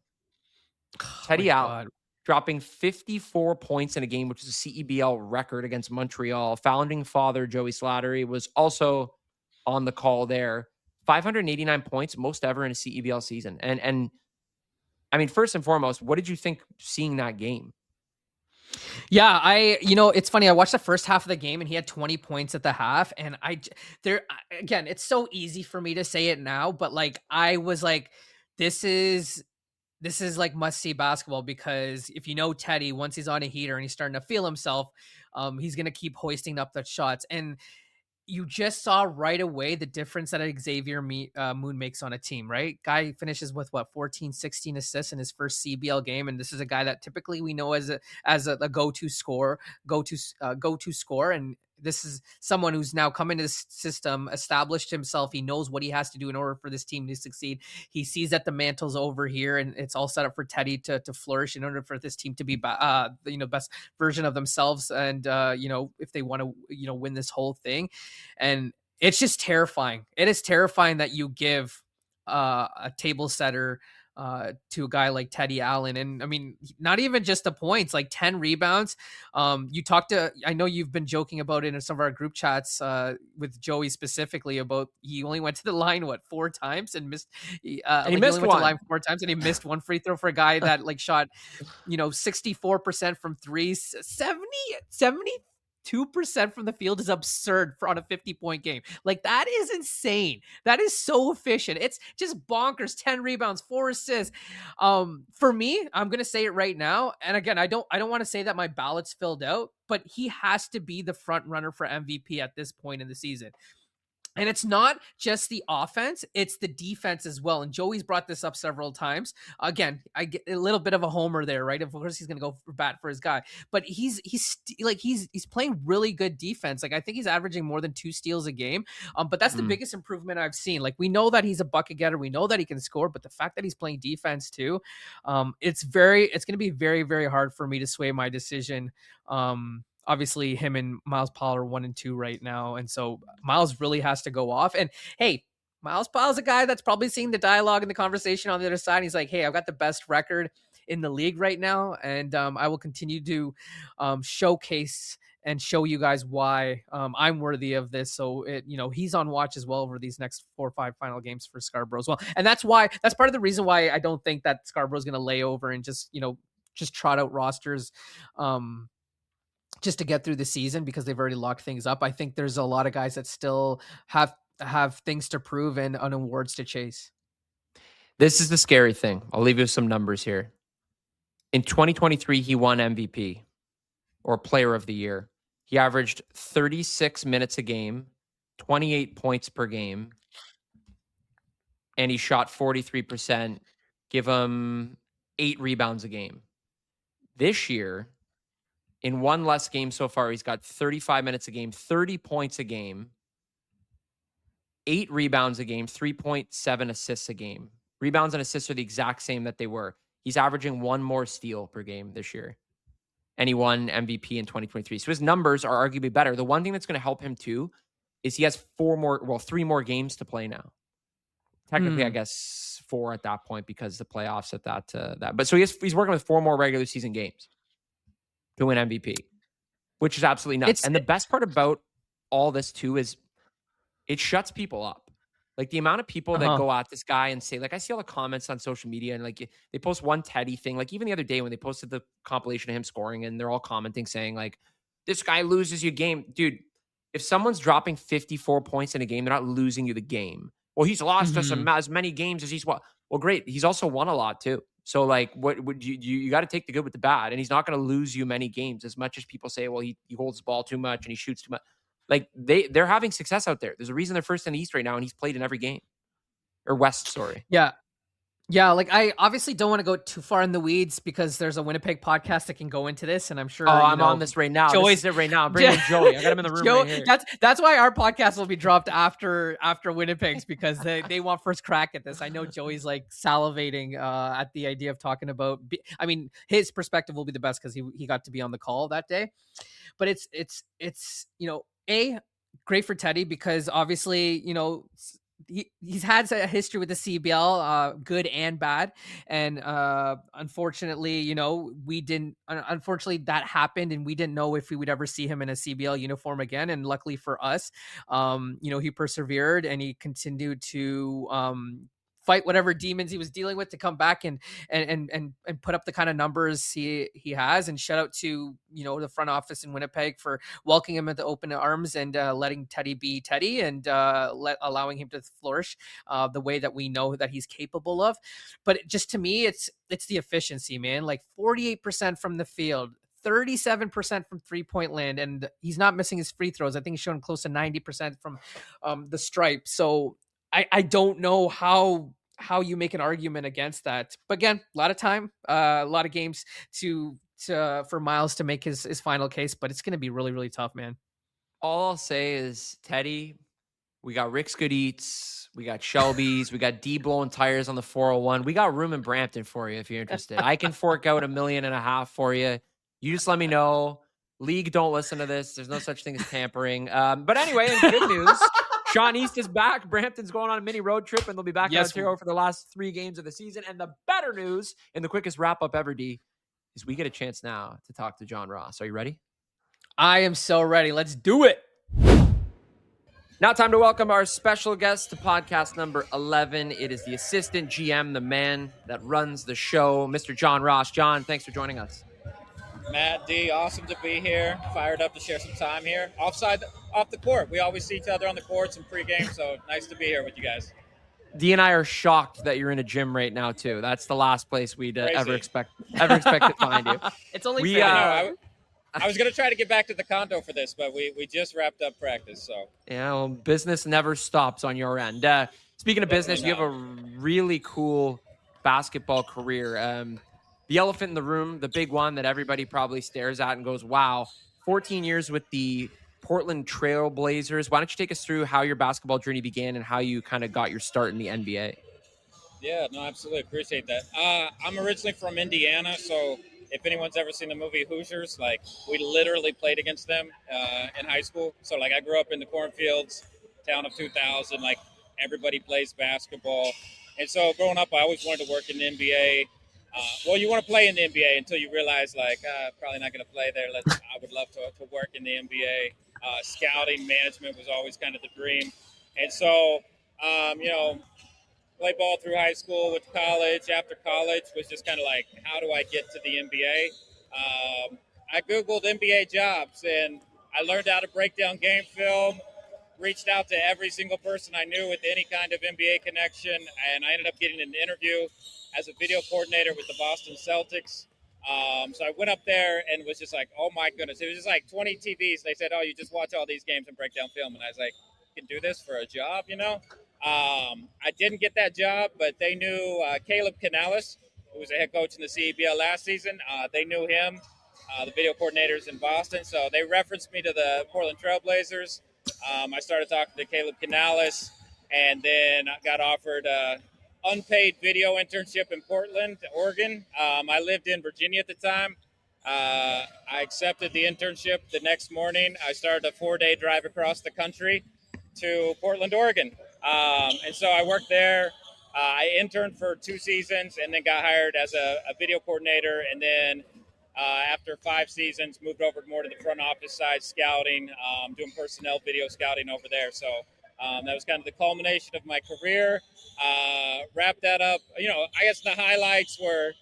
Teddy Allen dropping 54 points in a game, which is a CEBL record against Montreal. Founding father Joey Slattery was also on the call there. 589 points, most ever in a CEBL season. And I mean, first and foremost, what did you think seeing that game? Yeah, it's funny. I watched the first half of the game and he had 20 points at the half. And again, it's so easy for me to say it now, but like, I was like, this is this is like must see basketball, because if you know Teddy, once he's on a heater and he's starting to feel himself, he's going to keep hoisting up the shots. And you just saw right away the difference that Xavier Moon makes on a team, right? Guy finishes with what, 14, 16 assists in his first CBL game. And this is a guy that typically we know as a go-to scorer. And this is someone who's now come into this system, established himself. He knows what he has to do in order for this team to succeed. He sees that the mantle's over here and it's all set up for Teddy to flourish in order for this team to be, best version of themselves. And, if they want to, win this whole thing. And it's just terrifying. It is terrifying that you give a table setter to a guy like Teddy Allen. And I mean, not even just the points, like 10 rebounds. I know you've been joking about it in some of our group chats with Joey specifically about he only went to the line, 4 times and missed, and he missed went one. to the line 4 times and he missed one free throw for a guy that like shot, 64% from threes, 2% from the field is absurd on a 50-point game. Like, that is insane. That is so efficient. It's just bonkers. 10 rebounds, 4 assists. For me, I'm going to say it right now. And again, I don't want to say that my ballot's filled out, but he has to be the front runner for MVP at this point in the season. And it's not just the offense, it's the defense as well. And Joey's brought this up several times. Again, I get a little bit of a homer there, right? Of course, he's going to go for bat for his guy, but he's playing really good defense. Like, I think he's averaging more than 2 steals a game. But that's the biggest improvement I've seen. Like, we know that he's a bucket getter, we know that he can score, but the fact that he's playing defense too, it's going to be very, very hard for me to sway my decision. Obviously, him and Miles Powell are 1 and 2 right now. And so Miles really has to go off. And hey, Miles Powell's a guy that's probably seeing the dialogue and the conversation on the other side. He's like, hey, I've got the best record in the league right now. And I will continue to showcase and show you guys why I'm worthy of this. So he's on watch as well over these next 4 or 5 final games for Scarborough as well. And that's part of the reason why I don't think that Scarborough's going to lay over and just trot out rosters just to get through the season, because they've already locked things up. I think there's a lot of guys that still have things to prove and awards to chase. This is the scary thing. I'll leave you with some numbers here. In 2023, he won MVP or Player of the Year. He averaged 36 minutes a game, 28 points per game, and he shot 43%. Give him 8 rebounds a game. This year, in 1 less game so far, he's got 35 minutes a game, 30 points a game, 8 rebounds a game, 3.7 assists a game. Rebounds and assists are the exact same that they were. He's averaging 1 more steal per game this year. And he won MVP in 2023. So his numbers are arguably better. The one thing that's going to help him too is he has 3 more games to play now. Technically, I guess 4 at that point because the playoffs at that. But so he's working with 4 more regular season games to win MVP, which is absolutely nuts. And the best part about all this too is it shuts people up. Like, the amount of people that go at this guy and say, like, I see all the comments on social media and like they post one Teddy thing. Like, even the other day when they posted the compilation of him scoring and they're all commenting saying like, this guy loses you game. Dude, if someone's dropping 54 points in a game, they're not losing you the game. Well, he's lost us as many games as he's won. Well, great. He's also won a lot too. So like, what would you got to take the good with the bad, and he's not going to lose you many games as much as people say, well, he holds the ball too much and he shoots too much. Like, they're having success out there. There's a reason they're first in the East right now, and he's played in every game. Or West, sorry. Yeah. Yeah, like, I obviously don't want to go too far in the weeds because there's a Winnipeg podcast that can go into this, and I'm sure. I'm on this right now. Joey's it right now. Bring in Joey. I got him in the room right here. That's why our podcast will be dropped after Winnipeg's, because they want first crack at this. I know Joey's like salivating at the idea of talking about. I mean, his perspective will be the best because he got to be on the call that day. But it's great for Teddy because obviously he's had a history with the CBL, good and bad. And unfortunately, unfortunately that happened and we didn't know if we would ever see him in a CBL uniform again. And luckily for us, he persevered and he continued to fight whatever demons he was dealing with to come back and put up the kind of numbers he has. And shout out to, the front office in Winnipeg for welcoming him into open arms and letting Teddy be Teddy and allowing him to flourish the way that we know that he's capable of. But just to me, it's the efficiency, man. Like 48% from the field, 37% from 3-point land, and he's not missing his free throws. I think he's showing close to 90% from the stripe. So I don't know how you make an argument against that. But again, a lot of time, a lot of games for Miles to make his final case, but it's going to be really, really tough, man. All I'll say is, Teddy, we got Rick's Good Eats, we got Shelby's, we got D blowing tires on the 401. We got room in Brampton for you if you're interested. I can fork out $1.5 million for you. You just let me know. League, don't listen to this. There's no such thing as tampering. But anyway, in good news, Sean East is back. Brampton's going on a mini road trip, and they'll be back in Ontario for the last 3 games of the season. And the better news, in the quickest wrap-up ever, D, is we get a chance now to talk to John Ross. Are you ready? I am so ready. Let's do it. Now time to welcome our special guest to podcast number 11. It is the assistant GM, the man that runs the show, Mr. John Ross. John, thanks for joining us. Matt, D, awesome to be here. Fired up to share some time here. Off the court. We always see each other on the courts and pregame, so nice to be here with you guys. D and I are shocked that you're in a gym right now, too. That's the last place we'd ever expect to find you. It's only I was going to try to get back to the condo for this, but we just wrapped up practice. So yeah, well, business never stops on your end. Speaking of business, you have a really cool basketball career. The elephant in the room, the big one that everybody probably stares at and goes, wow, 14 years with the Portland Trail Blazers. Why don't you take us through how your basketball journey began and how you kind of got your start in the NBA? Yeah, no, absolutely. Appreciate that. I'm originally from Indiana, so if anyone's ever seen the movie Hoosiers, like, we literally played against them in high school. So, like, I grew up in the cornfields, town of 2000. Like, everybody plays basketball. And so growing up, I always wanted to work in the NBA. Well, you want to play in the NBA until you realize, like, probably not going to play there. I would love to work in the NBA. Scouting, management was always kind of the dream. And so, played ball through high school, went to college. After college was just kind of like, how do I get to the NBA? I Googled NBA jobs, and I learned how to break down game film, reached out to every single person I knew with any kind of NBA connection, and I ended up getting an interview as a video coordinator with the Boston Celtics. So I went up there and was just like, oh my goodness. It was just like 20 TVs. They said, oh, you just watch all these games and break down film. And I was like, you can do this for a job, I didn't get that job, but they knew Caleb Canales, who was a head coach in the CEBL last season. They knew him, the video coordinators in Boston. So they referenced me to the Portland Trail Blazers. I started talking to Caleb Canales, and then I got offered unpaid video internship in Portland, Oregon. I lived in Virginia at the time. I accepted the internship the next morning. I started a 4-day drive across the country to Portland, Oregon. And so I worked there. I interned for 2 seasons and then got hired as a video coordinator. And then after 5 seasons, moved over more to the front office side, scouting, doing personnel video scouting over there. So that was kind of the culmination of my career. Wrapped that up. I guess the highlights were,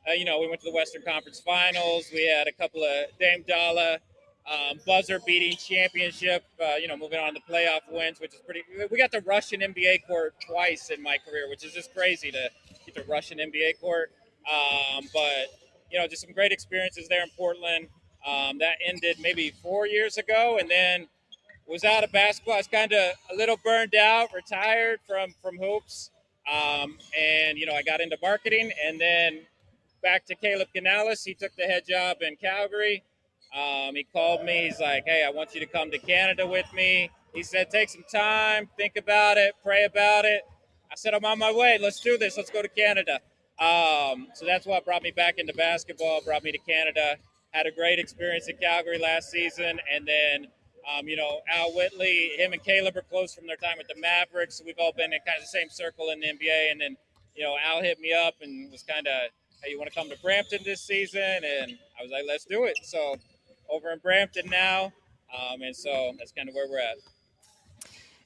we went to the Western Conference Finals. We had a couple of Dame Dalla buzzer-beating championship, moving on to playoff wins, which is pretty. We got the Russian NBA court twice in my career, which is just crazy to get the Russian NBA court. But just some great experiences there in Portland. That ended maybe 4 years ago, and then was out of basketball. I was kind of a little burned out, retired from hoops, and I got into marketing, and then back to Caleb Canales. He took the head job in Calgary. He called me. He's like, hey, I want you to come to Canada with me. He said, take some time, think about it, pray about it. I said, I'm on my way. Let's do this. Let's go to Canada. So that's what brought me back into basketball, brought me to Canada. Had a great experience in Calgary last season. And then, Al Whitley, him and Caleb are close from their time with the Mavericks. So we've all been in kind of the same circle in the NBA. And then, Al hit me up and was kind of, hey, you want to come to Brampton this season? And I was like, let's do it. So over in Brampton now. And so that's kind of where we're at.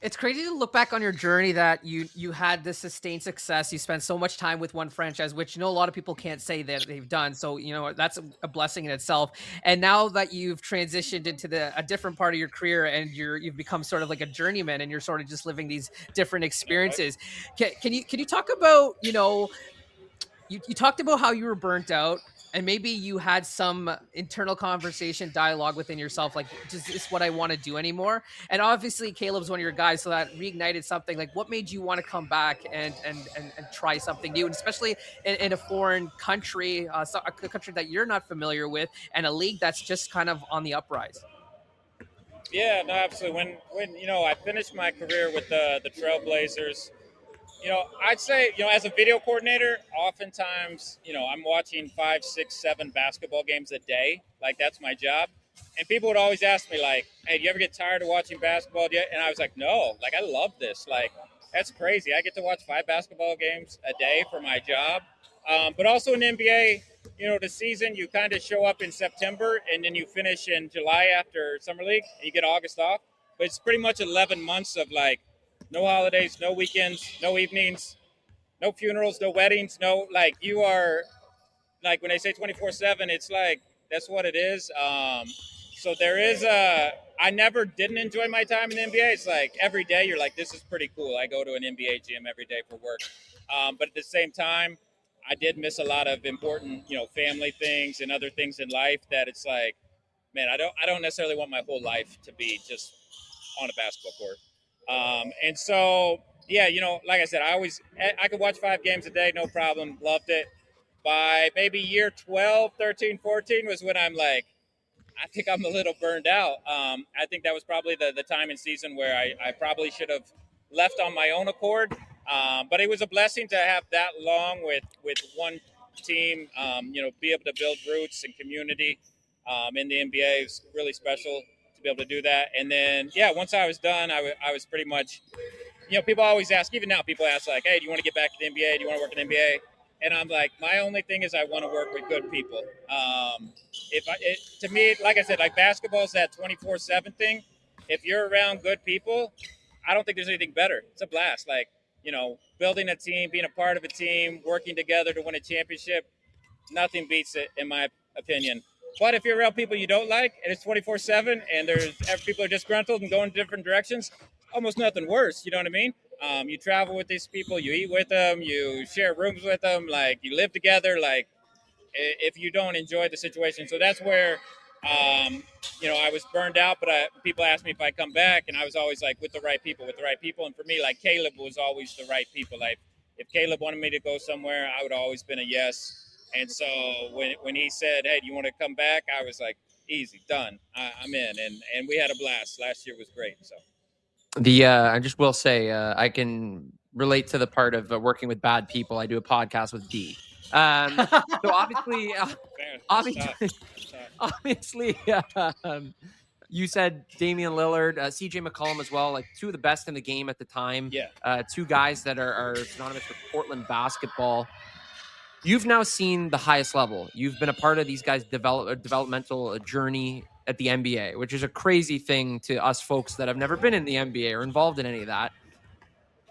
It's crazy to look back on your journey that you had this sustained success. You spent so much time with one franchise, which a lot of people can't say that they've done. So that's a blessing in itself. And now that you've transitioned into a different part of your career and you've become sort of like a journeyman, and you're sort of just living these different experiences. Can you talk about you talked about how you were burnt out, and maybe you had some internal conversation dialogue within yourself, like, is this what I want to do anymore? And obviously Caleb's one of your guys, so that reignited something. Like, what made you want to come back and try something new, and especially in a foreign country, a country that you're not familiar with, and a league that's just kind of on the uprise? Yeah, no, absolutely. When I finished my career with the Trailblazers, I'd say, as a video coordinator, oftentimes, I'm watching 5, 6, 7 basketball games a day. Like, that's my job. And people would always ask me, like, hey, do you ever get tired of watching basketball? And I was like, no, like, I love this. Like, that's crazy. I get to watch 5 basketball games a day for my job. But also in the NBA, the season, you kind of show up in September and then you finish in July after Summer League and you get August off. But it's pretty much 11 months of, like, no holidays, no weekends, no evenings, no funerals, no weddings, no, like, you are, like, when they say 24/7, it's like, that's what it is. So there is I never didn't enjoy my time in the NBA. It's like every day you're like, this is pretty cool. I go to an NBA gym every day for work. But at the same time, I did miss a lot of important, family things and other things in life that it's like, man, I don't necessarily want my whole life to be just on a basketball court. And so, yeah, like I said, I could watch 5 games a day, no problem. Loved it. By maybe year 12, 13, 14 was when I'm like, I think I'm a little burned out. I think that was probably the time and season where I probably should have left on my own accord. But it was a blessing to have that long with one team, be able to build roots and community in the NBA. It was really special to be able to do that. And then, yeah, once I was done, I was pretty much, people always ask, even now, people ask, like, hey, do you want to get back to the NBA? Do you want to work in the NBA? And I'm like, my only thing is I want to work with good people. To me, like I said, like, basketball is that 24/7 thing. If you're around good people, I don't think there's anything better. It's a blast. Like, building a team, being a part of a team, working together to win a championship, nothing beats it, in my opinion. But if you're around people you don't like, and it's 24/7, and people are disgruntled and going different directions, almost nothing worse. You know what I mean? You travel with these people, you eat with them, you share rooms with them, like, you live together. Like, if you don't enjoy the situation, so that's where, I was burned out. But people asked me if I come back, and I was always like, with the right people, with the right people. And for me, like, Caleb was always the right people. Like, if Caleb wanted me to go somewhere, I would have always been a yes. And so when he said, hey, do you want to come back? I was like, easy, done. I'm in. And we had a blast. Last year was great. So I just will say, I can relate to the part of working with bad people. I do a podcast with D. So obviously, obviously, you said Damian Lillard, CJ McCollum as well, like two of the best in the game at the time. Yeah. Two guys that are synonymous with Portland basketball. You've now seen the highest level. You've been a part of these guys' developmental journey at the NBA, which is a crazy thing to us folks that have never been in the NBA or involved in any of that.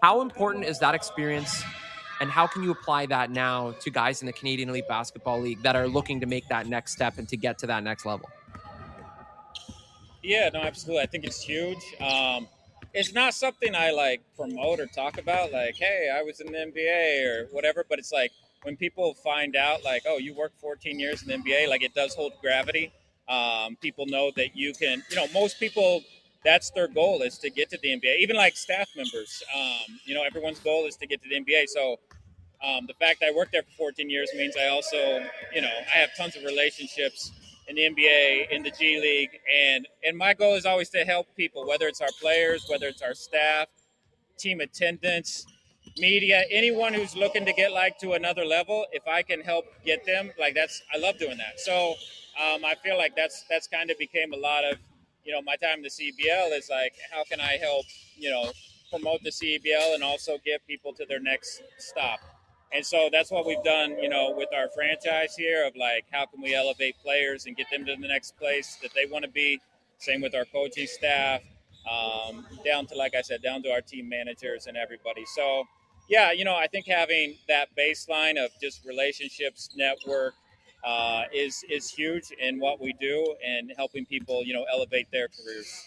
How important is that experience, and how can you apply that now to guys in the Canadian Elite Basketball League that are looking to make that next step and to get to that next level? Yeah, no, absolutely. I think it's huge. It's not something I, like, promote or talk about, like, hey, I was in the NBA or whatever. But it's like, when people find out, like, oh, you worked 14 years in the NBA, like, it does hold gravity. People know that you can, most people, that's their goal, is to get to the NBA. Even like staff members, everyone's goal is to get to the NBA. So the fact I worked there for 14 years means I also, I have tons of relationships in the NBA, in the G League, and my goal is always to help people, whether it's our players, whether it's our staff, team attendance, media, anyone who's looking to get, like, to another level. If I can help get them, like, I love doing that. So I feel like that's kind of became a lot of, my time in the CBL is like, how can I help, promote the CBL and also get people to their next stop. And so that's what we've done, with our franchise here, of, like, how can we elevate players and get them to the next place that they want to be. Same with our coaching staff. down to, like I said, down to our team managers and everybody. So, yeah, I think having that baseline of just relationships, network, is huge in what we do and helping people, elevate their careers.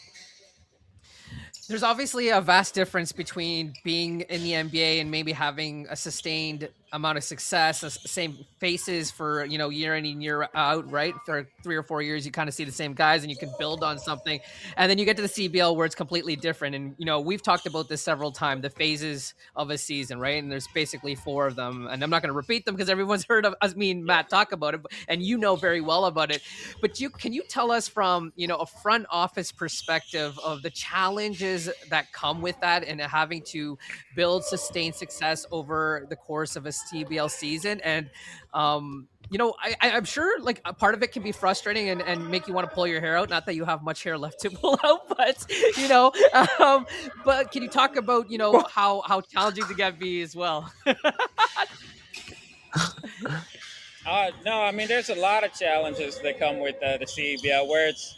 There's obviously a vast difference between being in the NBA and maybe having a sustained amount of success, same faces for, year in and year out, right? For 3 or 4 years, you kind of see the same guys and you can build on something. And then you get to the CBL where it's completely different. And, we've talked about this several times, the phases of a season, right? And there's basically 4 of them. And I'm not going to repeat them because everyone's heard of us, me and Matt talk about it, and very well about it. But can you tell us from, a front office perspective of the challenges that come with that and having to build sustained success over the course of a CBL season? And I'm sure like a part of it can be frustrating and make you want to pull your hair out. Not that you have much hair left to pull out, but but can you talk about how challenging the can be as well? No, I mean, there's a lot of challenges that come with the CBL where it's,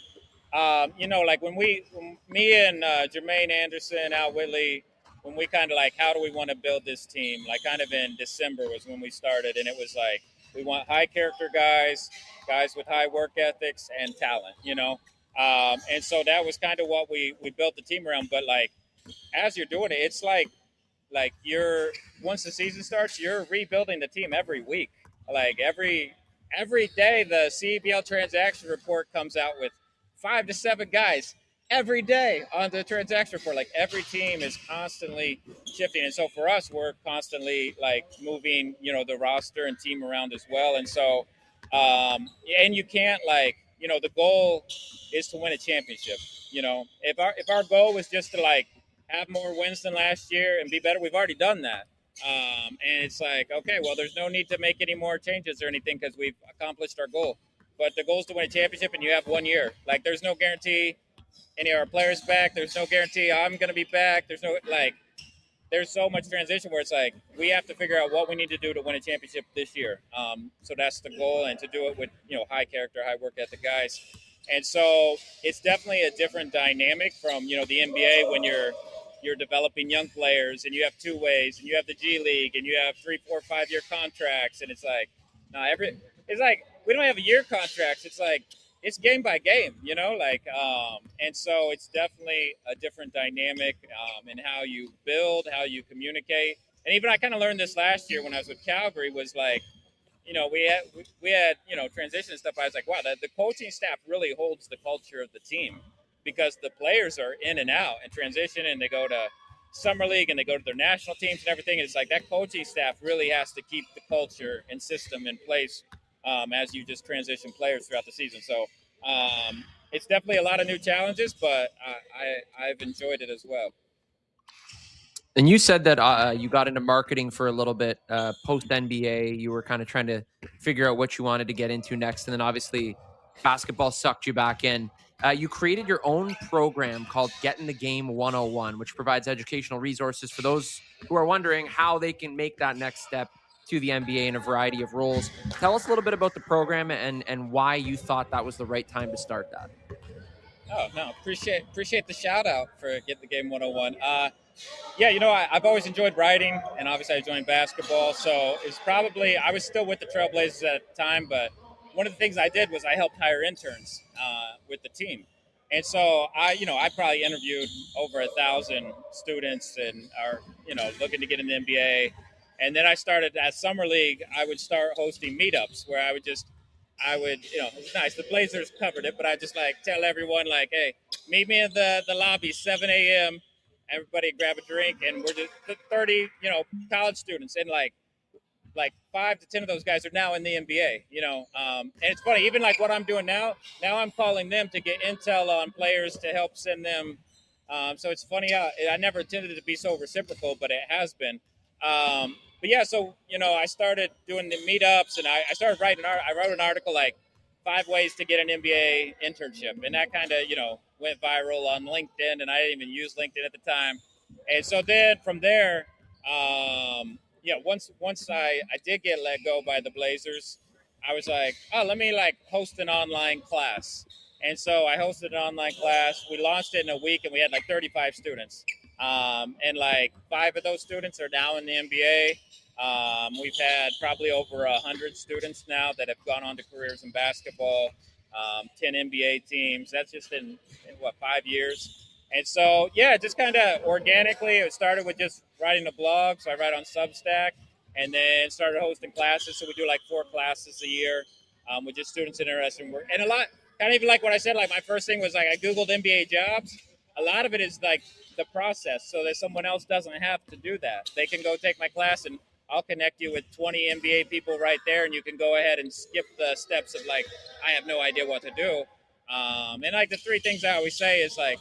like when me and Jermaine Anderson, Al Whitley, when we kind of like, how do we want to build this team? Like kind of in December was when we started, and it was like, we want high character guys with high work ethics and talent, and so that was kind of what we built the team around. But like, as you're doing it, it's like you're once the season starts, you're rebuilding the team every week. Like every day, the CBL transaction report comes out with 5 to 7 guys every day on the transaction report. Like every team is constantly shifting, and so for us, we're constantly like moving, the roster and team around as well. And so, and you can't like, the goal is to win a championship. If our goal was just to like have more wins than last year and be better, we've already done that. And it's like, okay, well, there's no need to make any more changes or anything because we've accomplished our goal. But the goal is to win a championship, and you have 1 year. Like, there's no guarantee any of our players back. There's no guarantee I'm going to be back. There's so much transition where it's like we have to figure out what we need to do to win a championship this year. So that's the goal, and to do it with high character, high work ethic guys. And so it's definitely a different dynamic from the NBA when you're developing young players and you have 2 ways and you have the G League and you have 3, 4, 5 year contracts, and it's like it's like we don't have a year contracts. It's like it's game by game, and so it's definitely a different dynamic in how you build, how you communicate. And even I kind of learned this last year when I was with Calgary was like, we had transition and stuff. I was like, wow, the coaching staff really holds the culture of the team because the players are in and out and transition, and they go to summer league and they go to their national teams and everything. And it's like that coaching staff really has to keep the culture and system in place as you just transition players throughout the season. So it's definitely a lot of new challenges, but I've enjoyed it as well. And you said that you got into marketing for a little bit post NBA. You were kind of trying to figure out what you wanted to get into next. And then obviously basketball sucked you back in. You created your own program called Get in the Game 101, which provides educational resources for those who are wondering how they can make that next step to the NBA in a variety of roles. Tell us a little bit about the program and why you thought that was the right time to start that. Oh, no, appreciate the shout out for Get the Game 101. Yeah, I've always enjoyed writing, and obviously I joined basketball. So it's probably, I was still with the Trailblazers at the time, but one of the things I did was I helped hire interns with the team. And so I probably interviewed over 1,000 students and are, looking to get in the NBA. And then I started at Summer League. I would start hosting meetups where I would, it's nice. The Blazers covered it, but I just like tell everyone like, hey, meet me in the lobby, 7 a.m. Everybody grab a drink, and we're just 30, college students, and like 5 to 10 of those guys are now in the NBA, and it's funny, even like what I'm doing now I'm calling them to get intel on players to help send them. So it's funny how I never intended it to be so reciprocal, but it has been. But yeah, so, I started doing the meetups, and I started writing, I wrote an article like 5 ways to get an NBA internship. And that kind of, went viral on LinkedIn, and I didn't even use LinkedIn at the time. And so then from there, once I did get let go by the Blazers, I was like, oh, let me like host an online class. And so I hosted an online class. We launched it in a week, and we had like 35 students. And like 5 of those students are now in the NBA. We've had probably over 100 students now that have gone on to careers in basketball, 10 NBA teams. That's just in what, 5 years? And so, yeah, just kind of organically, it started with just writing a blog. So I write on Substack, and then started hosting classes. So we do like 4 classes a year with just students interested in work. And a lot, kind of even like what I said, like my first thing was like I Googled NBA jobs. A lot of it is like the process so that someone else doesn't have to do that. They can go take my class and I'll connect you with 20 NBA people right there, and you can go ahead and skip the steps of like, I have no idea what to do. And like the 3 things I always say is like,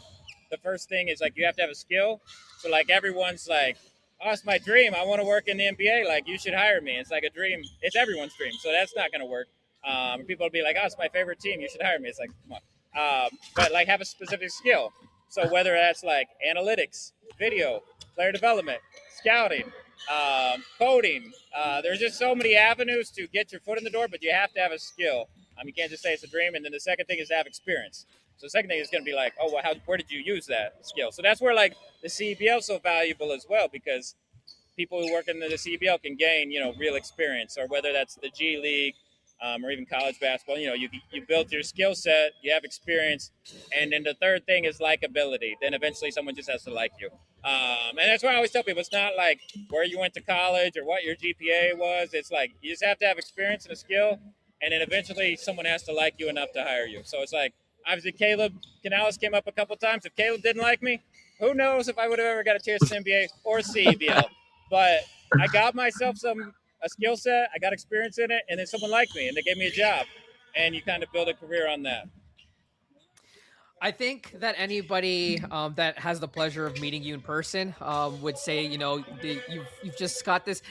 the first thing is like you have to have a skill. So like everyone's like, oh, it's my dream. I want to work in the NBA. Like you should hire me. It's like a dream. It's everyone's dream. So that's not going to work. People will be like, oh, it's my favorite team. You should hire me. It's like, come on. But like have a specific skill. So whether that's like analytics, video, player development, scouting, coding, there's just so many avenues to get your foot in the door, but you have to have a skill. You can't just say it's a dream. And then the second thing is to have experience. So the second thing is going to be like, oh, well, where did you use that skill? So that's where like the CBL is so valuable as well, because people who work in the CBL can gain, real experience, or whether that's the G League or even college basketball. You build your skill set, you have experience, and then the third thing is likability. Then eventually someone just has to like you. And that's why I always tell people it's not like where you went to college or what your GPA was. It's like you just have to have experience and a skill, and then eventually someone has to like you enough to hire you. So it's like obviously Caleb Canales came up a couple times. If Caleb didn't like me, who knows if I would have ever got a chance to NBA or CBL. But I got myself a skill set, I got experience in it, and then someone liked me and they gave me a job, and you kind of build a career on that. I think that anybody that has the pleasure of meeting you in person would say, you've just got this,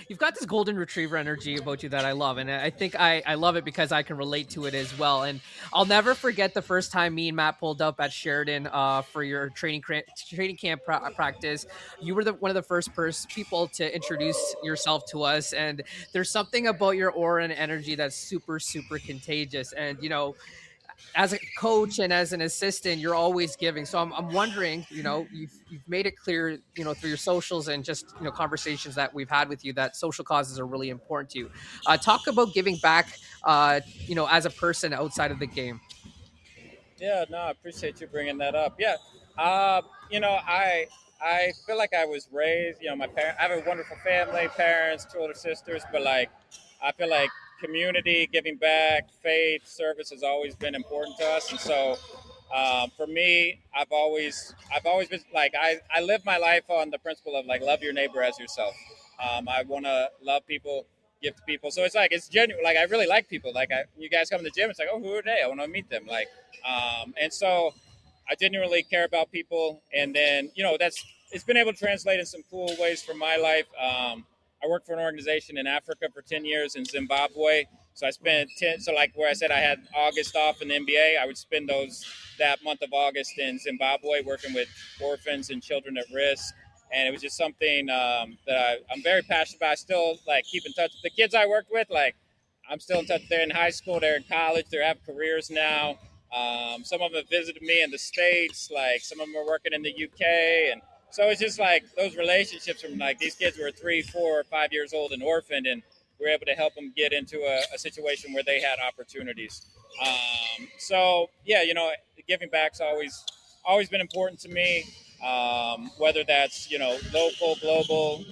golden retriever energy about you that I love, and I think I love it because I can relate to it as well. And I'll never forget the first time me and Matt pulled up at Sheridan for your training camp practice. You were one of the first people to introduce yourself to us, and there's something about your aura and energy that's super super contagious. And as a coach and as an assistant, you're always giving. So I'm wondering, you've made it clear, through your socials and just, conversations that we've had with you, that social causes are really important to you. Talk about giving back, as a person outside of the game. Yeah, no, I appreciate you bringing that up. Yeah, I feel like I was raised. My parents. I have a wonderful family, parents, 2 older sisters. But like, I feel like community, giving back, faith, service has always been important to us. And so, for me, I've always been like, I live my life on the principle of like love your neighbor as yourself. I want to love people, give to people. So it's like it's genuine. Like I really like people. Like you guys come to the gym, it's like, oh, who are they? I want to meet them. Like. And so I genuinely care about people. And then, it's been able to translate in some cool ways for my life. I worked for an organization in Africa for 10 years in Zimbabwe. So I spent so like where I said I had August off in the NBA, I would spend that month of August in Zimbabwe working with orphans and children at risk. And it was just something that I'm very passionate about. I still like keep in touch with the kids I worked with. Like I'm still in touch. They're in high school, they're in college, they have careers now. Some of them have visited me in the States, like some of them are working in the UK. And so it's just like those relationships from like these kids were 3, 4, 5 years old and orphaned, and we were able to help them get into a situation where they had opportunities. So yeah, giving back's always been important to me. Whether that's, local, global,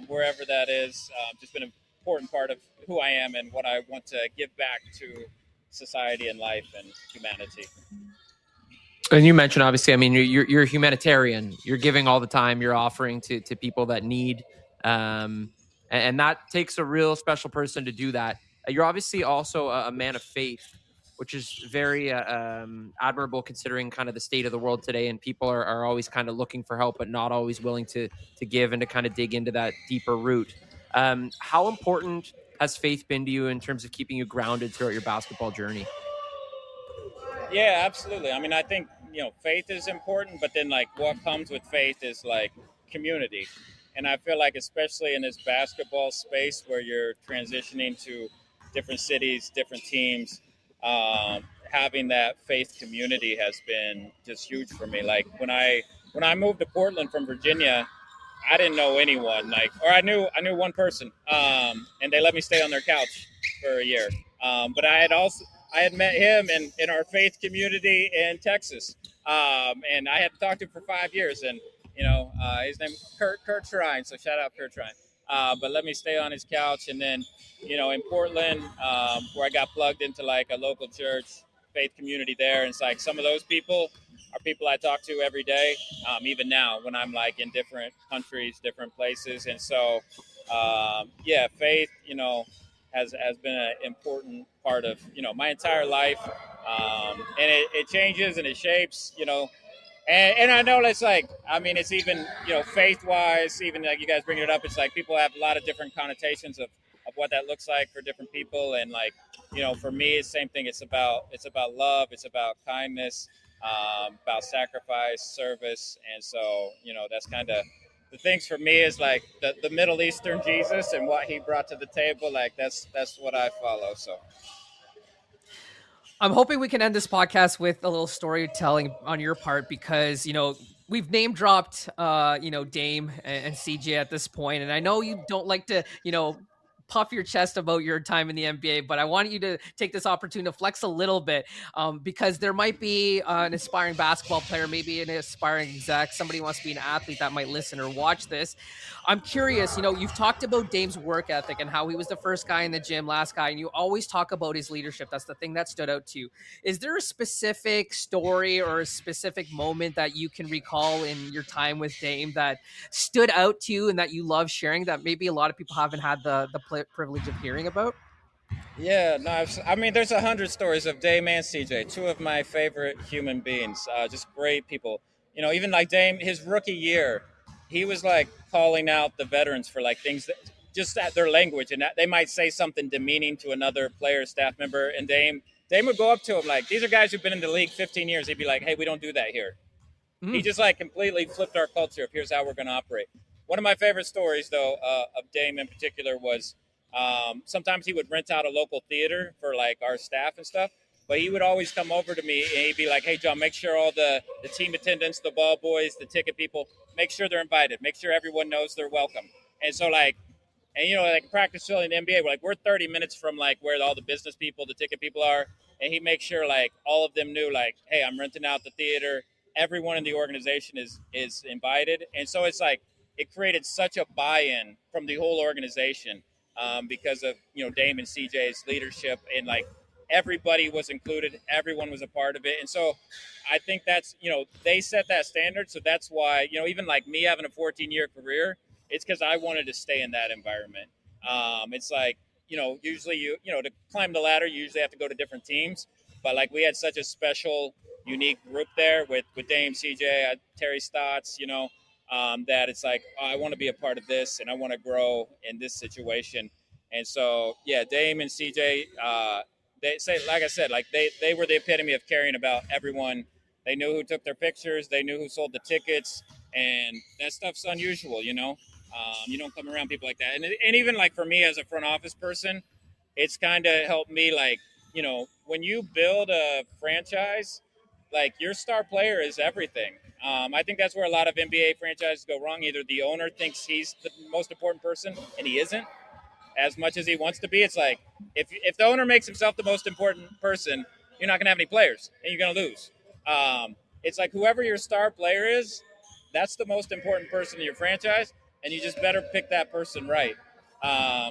wherever that is, just been an important part of who I am and what I want to give back to society and life and humanity. And you mentioned, obviously, I mean, you're a humanitarian. You're giving all the time. You're offering to people that need, and that takes a real special person to do that. You're obviously also a man of faith, which is very admirable considering kind of the state of the world today. And people are always kind of looking for help, but not always willing to give and to kind of dig into that deeper root. How important has faith been to you in terms of keeping you grounded throughout your basketball journey? Yeah, absolutely. I mean, I think, faith is important, but then like what comes with faith is like community. And I feel like, especially in this basketball space where you're transitioning to different cities, different teams, having that faith community has been just huge for me. Like when I moved to Portland from Virginia, I didn't know anyone, or I knew one person, and they let me stay on their couch for a year. But I had met him in our faith community in Texas, and I had talked to him for 5 years, and his name Kurt Shrine, so shout out Kurt Shrine. But let me stay on his couch, and then in Portland, where I got plugged into like a local church faith community there, and it's like some of those people are people I talk to every day, even now when I'm like in different countries, different places. And so, faith, has been an important part of, my entire life. And it changes and it shapes, and I know it's like, I mean, it's even, faith wise, even like you guys bringing it up, it's like people have a lot of different connotations of what that looks like for different people. And like, for me, it's the same thing. It's about love. It's about kindness, about sacrifice, service. And so, that's kind of the things for me is like the Middle Eastern Jesus and what he brought to the table. Like that's what I follow. So. I'm hoping we can end this podcast with a little storytelling on your part because, we've name dropped, Dame and CJ at this point. And I know you don't like to, puff your chest about your time in the NBA, but I want you to take this opportunity to flex a little bit because there might be an aspiring basketball player, maybe an aspiring exec, somebody who wants to be an athlete that might listen or watch this. I'm curious, you've talked about Dame's work ethic and how he was the first guy in the gym, last guy, and you always talk about his leadership. That's the thing that stood out to you. Is there a specific story or a specific moment that you can recall in your time with Dame that stood out to you and that you love sharing that maybe a lot of people haven't had the privilege of hearing about? Yeah, no, I mean, there's 100 stories of Dame and CJ, two of my favorite human beings, just great people. Even like Dame, his rookie year, he was like calling out the veterans for like things that just at their language, and that they might say something demeaning to another player, staff member, and Dame would go up to him like, these are guys who've been in the league 15 years. He'd be like, hey, we don't do that here. He just like completely flipped our culture of here's how we're going to operate. One of my favorite stories, though, of Dame in particular was sometimes he would rent out a local theater for like our staff and stuff. But he would always come over to me and he'd be like, hey, John, make sure all the team attendants, the ball boys, the ticket people, make sure they're invited. Make sure everyone knows they're welcome. And so like, and like practice filling the NBA, we're 30 minutes from like where all the business people, the ticket people are, and he makes sure like all of them knew like, hey, I'm renting out the theater. Everyone in the organization is invited, and so it's like it created such a buy-in from the whole organization because of Dame and CJ's leadership, and like everybody was included, everyone was a part of it, and so I think that's they set that standard, so that's why even like me having a 14-year career. It's because I wanted to stay in that environment. It's like, usually to climb the ladder, you usually have to go to different teams. But like we had such a special, unique group there with Dame, CJ, Terry Stotts, that it's like, oh, I want to be a part of this and I want to grow in this situation. And so, yeah, Dame and CJ, they say, like I said, like they were the epitome of caring about everyone. They knew who took their pictures. They knew who sold the tickets. And that stuff's unusual, you don't come around people like that. And even like for me as a front office person, it's kind of helped me like, when you build a franchise, like your star player is everything. I think that's where a lot of NBA franchises go wrong. Either the owner thinks he's the most important person and he isn't as much as he wants to be. It's like if the owner makes himself the most important person, you're not going to have any players and you're going to lose. It's like whoever your star player is, that's the most important person in your franchise, and you just better pick that person right.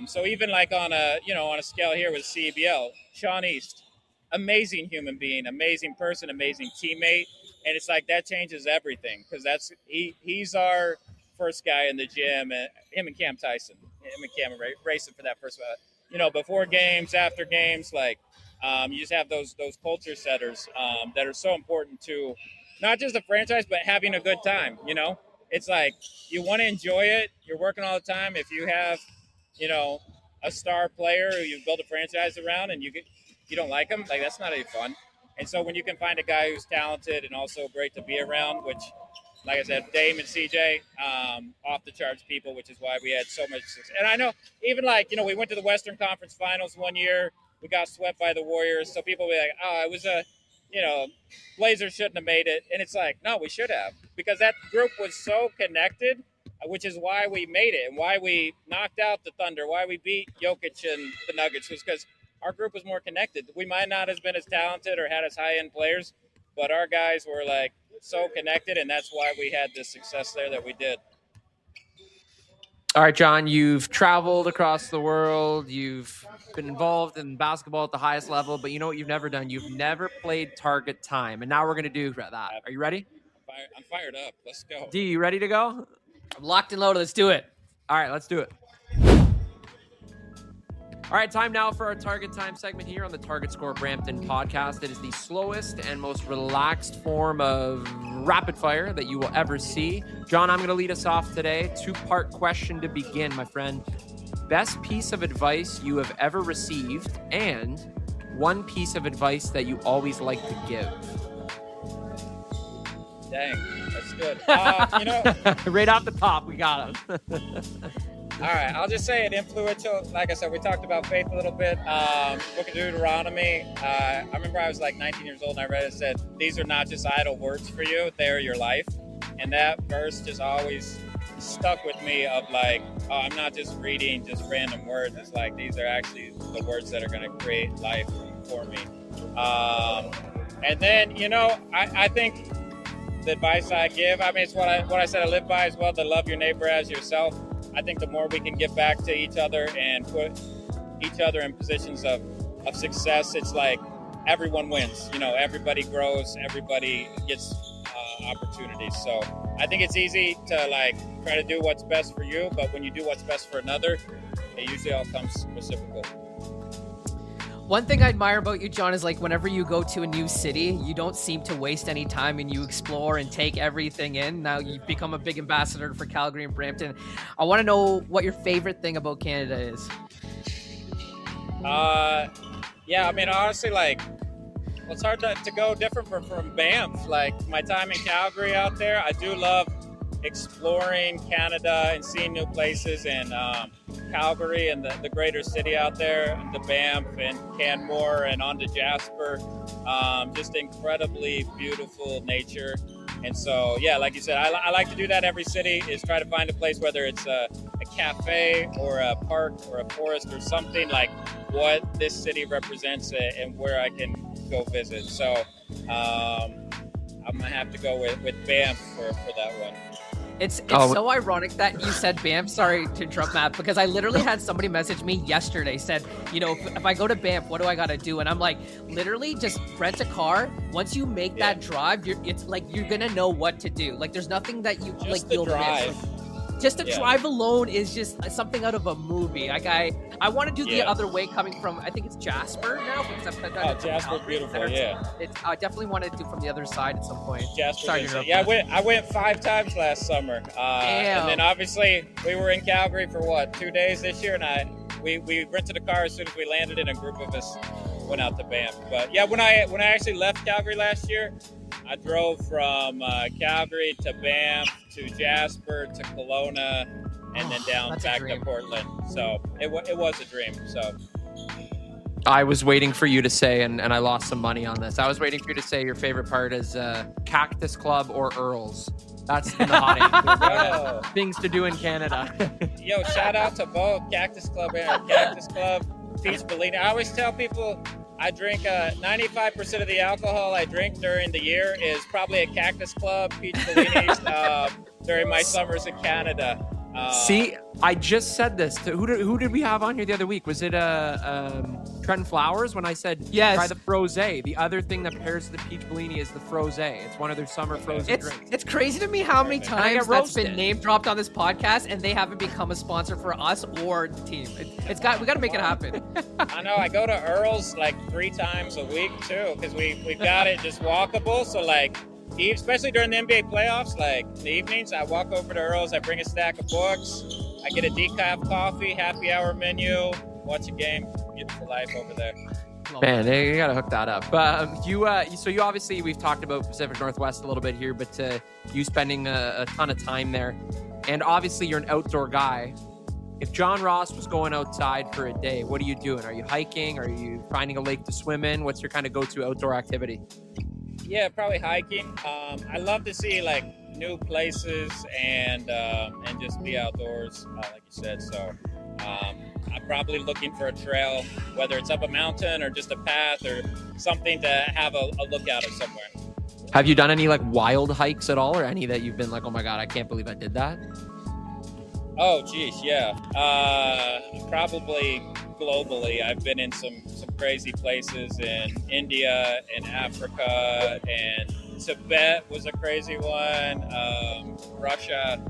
So even like on a scale here with CBL, Sean East, amazing human being, amazing person, amazing teammate, and it's like that changes everything because he's our first guy in the gym, and him and Cam Tyson, him and Cam are racing for that first. Before games, after games, like you just have those culture setters that are so important to not just the franchise, but having a good time. It's like you want to enjoy it. You're working all the time. If you have, a star player who you build a franchise around, and you don't like him, like that's not any fun. And so when you can find a guy who's talented and also great to be around, which, like I said, Dame and CJ, off the charts people, which is why we had so much success. And I know even like we went to the Western Conference Finals one year. we got swept by the Warriors. So people will be like, oh, it was Blazers shouldn't have made it. And it's like, no, we should have, because that group was so connected, which is why we made it and why we knocked out the Thunder, why we beat Jokic and the Nuggets, was because our group was more connected. We might not have been as talented or had as high-end players, but our guys were like so connected, and that's why we had the success there that we did. All right, John, you've traveled across the world. You've been involved in basketball at the highest level, but you know what you've never done? You've never played Target Time, and now we're going to do that. Are you ready? I'm fired up. Let's go. D, you ready to go? I'm locked and loaded. Let's do it. All right, let's do it. All right, time now for our Target Time segment here on the Target Score Brampton podcast. It is the slowest and most relaxed form of rapid fire that you will ever see. John, I'm going to lead us off today. 2-part question to begin, my friend. Best piece of advice you have ever received, and one piece of advice that you always like to give. Dang, that's good. Right off the top, we got him. All right, I'll just say it influential. Like I said, we talked about faith a little bit. Book of Deuteronomy. I remember I was like 19 years old and I read it. Said, these are not just idle words for you, they are your life. And that verse just always stuck with me of like, oh, I'm not just reading just random words. It's like, these are actually the words that are going to create life for me. And then, I think the advice I give, I mean, it's what I said I live by as well, to love your neighbor as yourself. I think the more we can give back to each other and put each other in positions of success, it's like everyone wins. Everybody grows, everybody gets opportunities. So I think it's easy to like try to do what's best for you, but when you do what's best for another, it usually all comes reciprocal. One thing I admire about you, John, is like whenever you go to a new city, you don't seem to waste any time and you explore and take everything in. Now you've become a big ambassador for Calgary and Brampton. I want to know what your favorite thing about Canada is. Yeah, I mean, honestly, like, well, it's hard to go different from Banff. Like, my time in Calgary out there, I do love exploring Canada and seeing new places, and Calgary and the greater city out there, the Banff and Canmore and on to Jasper, just incredibly beautiful nature. And so, yeah, like you said, I like to do that every city, is try to find a place, whether it's a cafe or a park or a forest or something, like what this city represents and where I can go visit. So I'm gonna have to go with Banff for that one. It's so ironic that you said Banff. Sorry to interrupt, Matt, because I literally had somebody message me yesterday, said, if I go to Banff, what do I got to do? And I'm like, literally just rent a car. Once you make that drive, it's like you're going to know what to do. Like there's nothing that you just you'll drive. miss. Just to drive alone is just something out of a movie. Like I want to do the other way, coming from, I think it's Jasper now, because Jasper's beautiful. I definitely want to do from the other side at some point. I went 5 times last summer. And then obviously we were in Calgary for 2 days this year, and we rented a car as soon as we landed, and a group of us went out to Banff. But yeah, when I actually left Calgary last year, I drove from Calgary to Banff to Jasper to Kelowna, and then down back to Portland. So it was a dream. So I was waiting for you to say, and I lost some money on this, I was waiting for you to say your favorite part is Cactus Club or Earls. That's the hot things to do in Canada. Yo, shout out to both Cactus Club and Cactus Club, Peach Bellini. I always tell people, I drink 95% of the alcohol I drink during the year is probably at Cactus Club, Peach Bellini's, during my summers in Canada. See, I just said this. Who did we have on here the other week? Was it Trenton Flowers? When I said try the frosé. The other thing that pairs the Peach Bellini is the frosé. It's one of their summer frozen drinks. It's crazy to me how many times that's been name dropped on this podcast and they haven't become a sponsor for us or the team. We got to make it happen. I know. I go to Earl's like 3 times a week too, because we've got it just walkable. So like, especially during the NBA playoffs, like in the evenings, I walk over to Earl's, I bring a stack of books, I get a decaf coffee, happy hour menu, watch a game, beautiful life over there. Man, you gotta hook that up. You obviously, we've talked about Pacific Northwest a little bit here, but you spending a ton of time there, and obviously you're an outdoor guy. if John Ross was going outside for a day, what are you doing? Are you hiking? Are you finding a lake to swim in? What's your kind of go-to outdoor activity? Yeah, probably hiking. I love to see like new places and just be outdoors, like you said. So I'm probably looking for a trail, whether it's up a mountain or just a path or something to have a lookout of somewhere. Have you done any like wild hikes at all, or any that you've been like, oh my God, I can't believe I did that? Oh, geez, yeah. Probably globally. I've been in some crazy places in India, in Africa, and Tibet was a crazy one. Russia,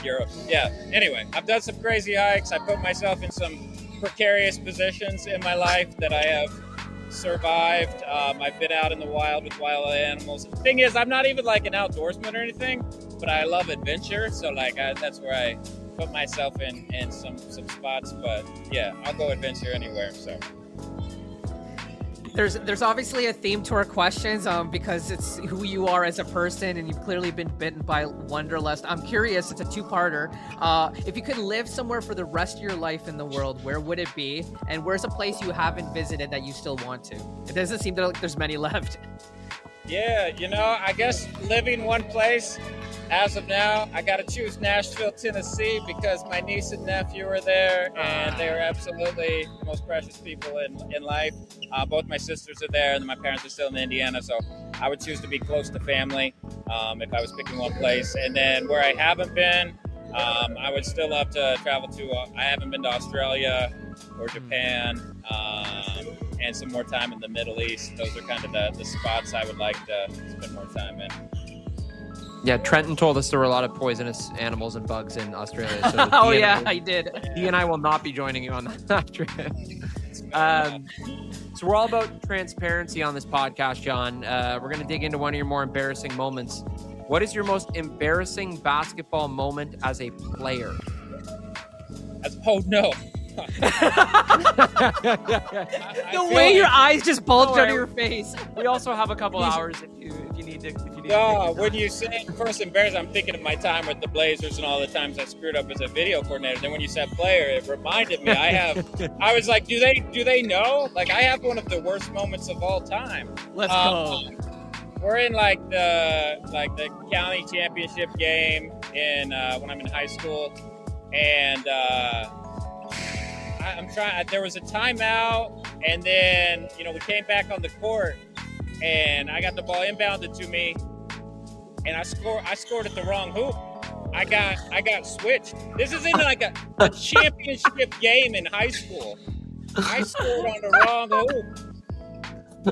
Europe. Yeah. Anyway, I've done some crazy hikes. I put myself in some precarious positions in my life that I have survived. I've been out in the wild with wild animals. The thing is, I'm not even like an outdoorsman or anything, but I love adventure. So like that's where I put myself in some spots. But yeah, I'll go adventure anywhere. So there's obviously a theme to our questions because it's who you are as a person, and you've clearly been bitten by wanderlust. I'm curious, it's a two-parter. If you could live somewhere for the rest of your life in the world, where would it be? And where's a place you haven't visited that you still want to? It doesn't seem like there's many left. Yeah, I guess living one place as of now, I got to choose Nashville, Tennessee, because my niece and nephew are there, and they're absolutely the most precious people in life. Both my sisters are there, and my parents are still in Indiana, so I would choose to be close to family if I was picking one place. And then where I haven't been, I would still love to travel to. I haven't been to Australia or Japan, and some more time in the Middle East. Those are kind of the spots I would like to spend more time in. Yeah, Trenton told us there were a lot of poisonous animals and bugs in Australia. So I did. He and I will not be joining you on that trip. So we're all about transparency on this podcast, John. We're going to dig into one of your more embarrassing moments. What is your most embarrassing basketball moment as a player? Oh, no. The way your eyes just bulged out of your face. We also have a couple hours if you need to. When you say first embarrassed, I'm thinking of my time with the Blazers and all the times I screwed up as a video coordinator. Then when you said player, it reminded me. I was like, do they know? Like, I have one of the worst moments of all time. Let's go. We're in like the county championship game in when I'm in high school, and I'm trying. There was a timeout, and then we came back on the court, and I got the ball inbounded to me, and I scored at the wrong hoop. I got switched. This is in like a championship game in high school. I scored on the wrong hoop,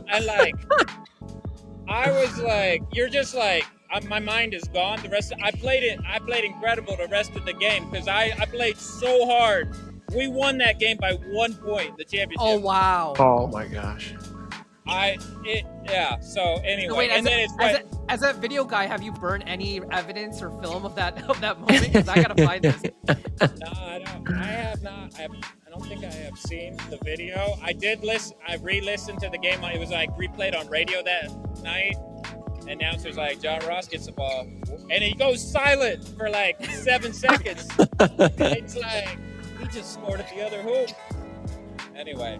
and like I was like, you're just like. My mind is gone. I played incredible the rest of the game because I played so hard. We won that game by 1 point, the championship. Oh wow! Oh my gosh! So anyway, So wait, as a video guy, have you burned any evidence or film of that moment? Because I gotta find this. No, I don't. I have not. I don't think I have seen the video. I did listen. I re-listened to the game. It was like replayed on radio that night. Announcer's like, John Ross gets the ball, and he goes silent for like 7 seconds. It's like he just scored at the other hoop. Anyway,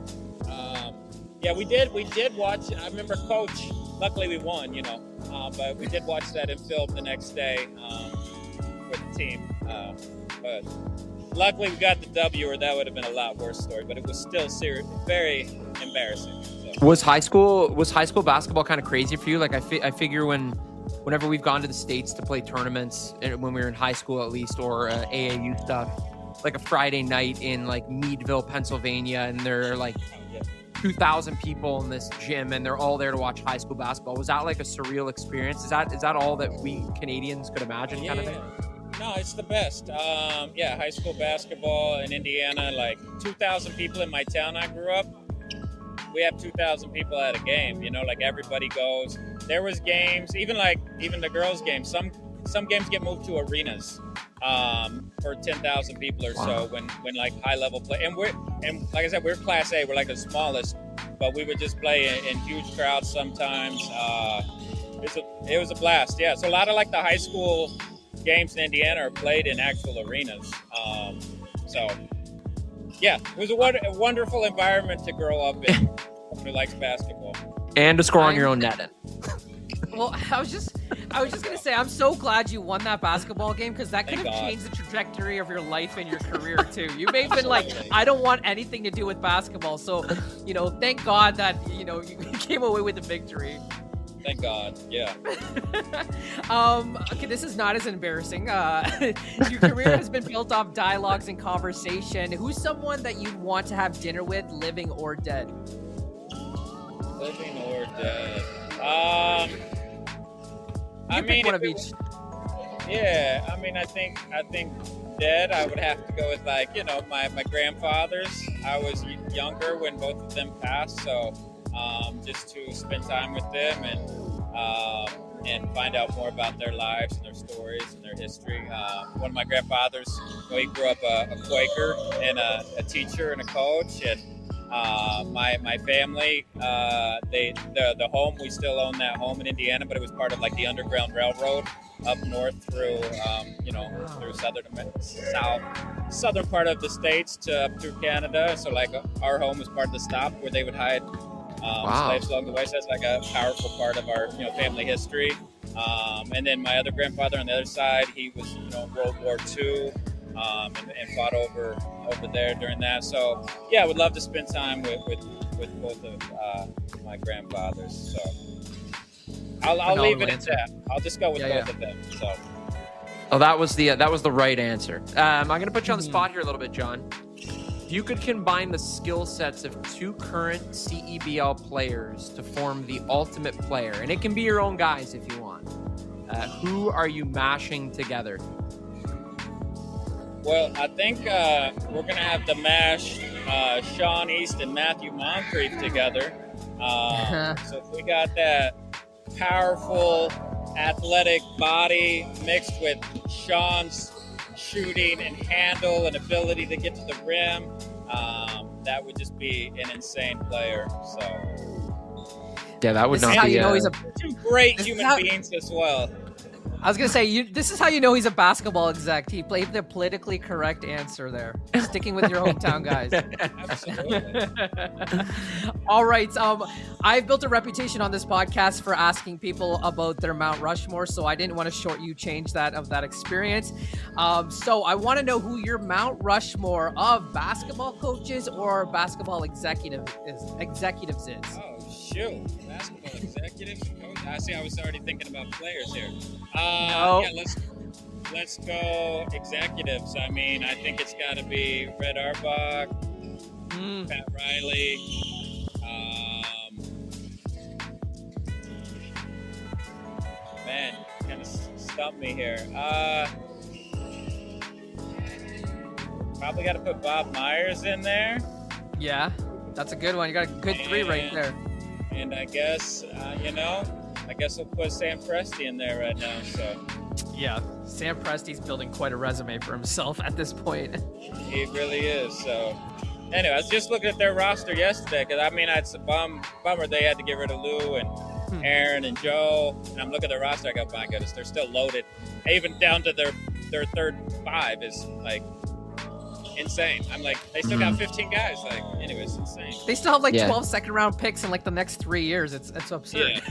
we did watch. I remember Coach. Luckily, we won, but we did watch that in film the next day with the team. But luckily, we got the W, or that would have been a lot worse story. But it was still very embarrassing. Was high school basketball kind of crazy for you? Like I figure whenever we've gone to the States to play tournaments, when we were in high school at least, or AAU stuff, like a Friday night in like Meadville, Pennsylvania, and there are like 2,000 people in this gym, and they're all there to watch high school basketball. Was that like a surreal experience? Is that all that we Canadians could imagine, kind of thing? No, it's the best. High school basketball in Indiana, like 2,000 people in my town I grew up. We have 2,000 people at a game, like everybody goes. There was games, even the girls' games. Some games get moved to arenas for 10,000 people or so when like high level play. And like I said, we're Class A. We're like the smallest, but we would just play in huge crowds sometimes. It was a blast. Yeah. So a lot of like the high school games in Indiana are played in actual arenas. So, yeah, it was a wonderful environment to grow up in. Who likes basketball and to score on your own netting. Well, I was just gonna say, I'm so glad you won that basketball game, because that could have changed the trajectory of your life and your career too. You may have been like, I don't want anything to do with basketball. So, thank God that you came away with the victory. Thank God. Yeah. Okay, this is not as embarrassing. Your career has been built off dialogues and conversation. Who's someone that you'd want to have dinner with, living or dead? Living or dead? I mean, one of each. Yeah, I mean, I think dead. I would have to go with my grandfathers. I was younger when both of them passed, so just to spend time with them and find out more about their lives and their stories and their history. One of my grandfathers, he grew up a Quaker and a teacher and a coach, and my family, the home, we still own that home in Indiana, but it was part of like the Underground Railroad up north through through southern part of the states to up through Canada. So like our home was part of the stop where they would hide slaves along the way. So that's like a powerful part of our family history. And then my other grandfather on the other side, he was World War II. And fought over there during that. So yeah, I would love to spend time with both of my grandfathers. So I'll leave it at that. I'll just go with both of them. So. Oh, that was the right answer. I'm going to put you on the spot here a little bit, John. If you could combine the skill sets of two current CEBL players to form the ultimate player, and it can be your own guys if you want, who are you mashing together? Well, I think we're going to have to mash Sean East and Matthew Moncrief together. So if we got that powerful, athletic body mixed with Sean's shooting and handle and ability to get to the rim, that would just be an insane player. So yeah, that would not be. He's two great human beings as well. I was going to say, this is how you know he's a basketball exec. He played the politically correct answer there. Sticking with your hometown guys. Absolutely. All right. I've built a reputation on this podcast for asking people about their Mount Rushmore, so I didn't want to short you change that experience. So I want to know who your Mount Rushmore of basketball coaches or basketball executives is. Oh, shoot. Basketball executives and coaches. I see. I was already thinking about players here. No. Yeah, let's go executives. I mean, I think it's got to be Red Auerbach, Pat Riley. Man, kind of stumped me here. Probably got to put Bob Myers in there. Yeah, that's a good one. You got a good three right there. And I guess, I guess we'll put Sam Presti in there right now. So yeah, Sam Presti's building quite a resume for himself at this point. He really is. So anyway, I was just looking at their roster yesterday because it's a bummer they had to get rid of Lou and Aaron and Joe. And I'm looking at their roster. I go, my goodness, they're still loaded. Even down to their third five is like insane. I'm like, they still got 15 guys. Like, anyways, insane. They still have 12 second round picks in like the next 3 years. It's absurd.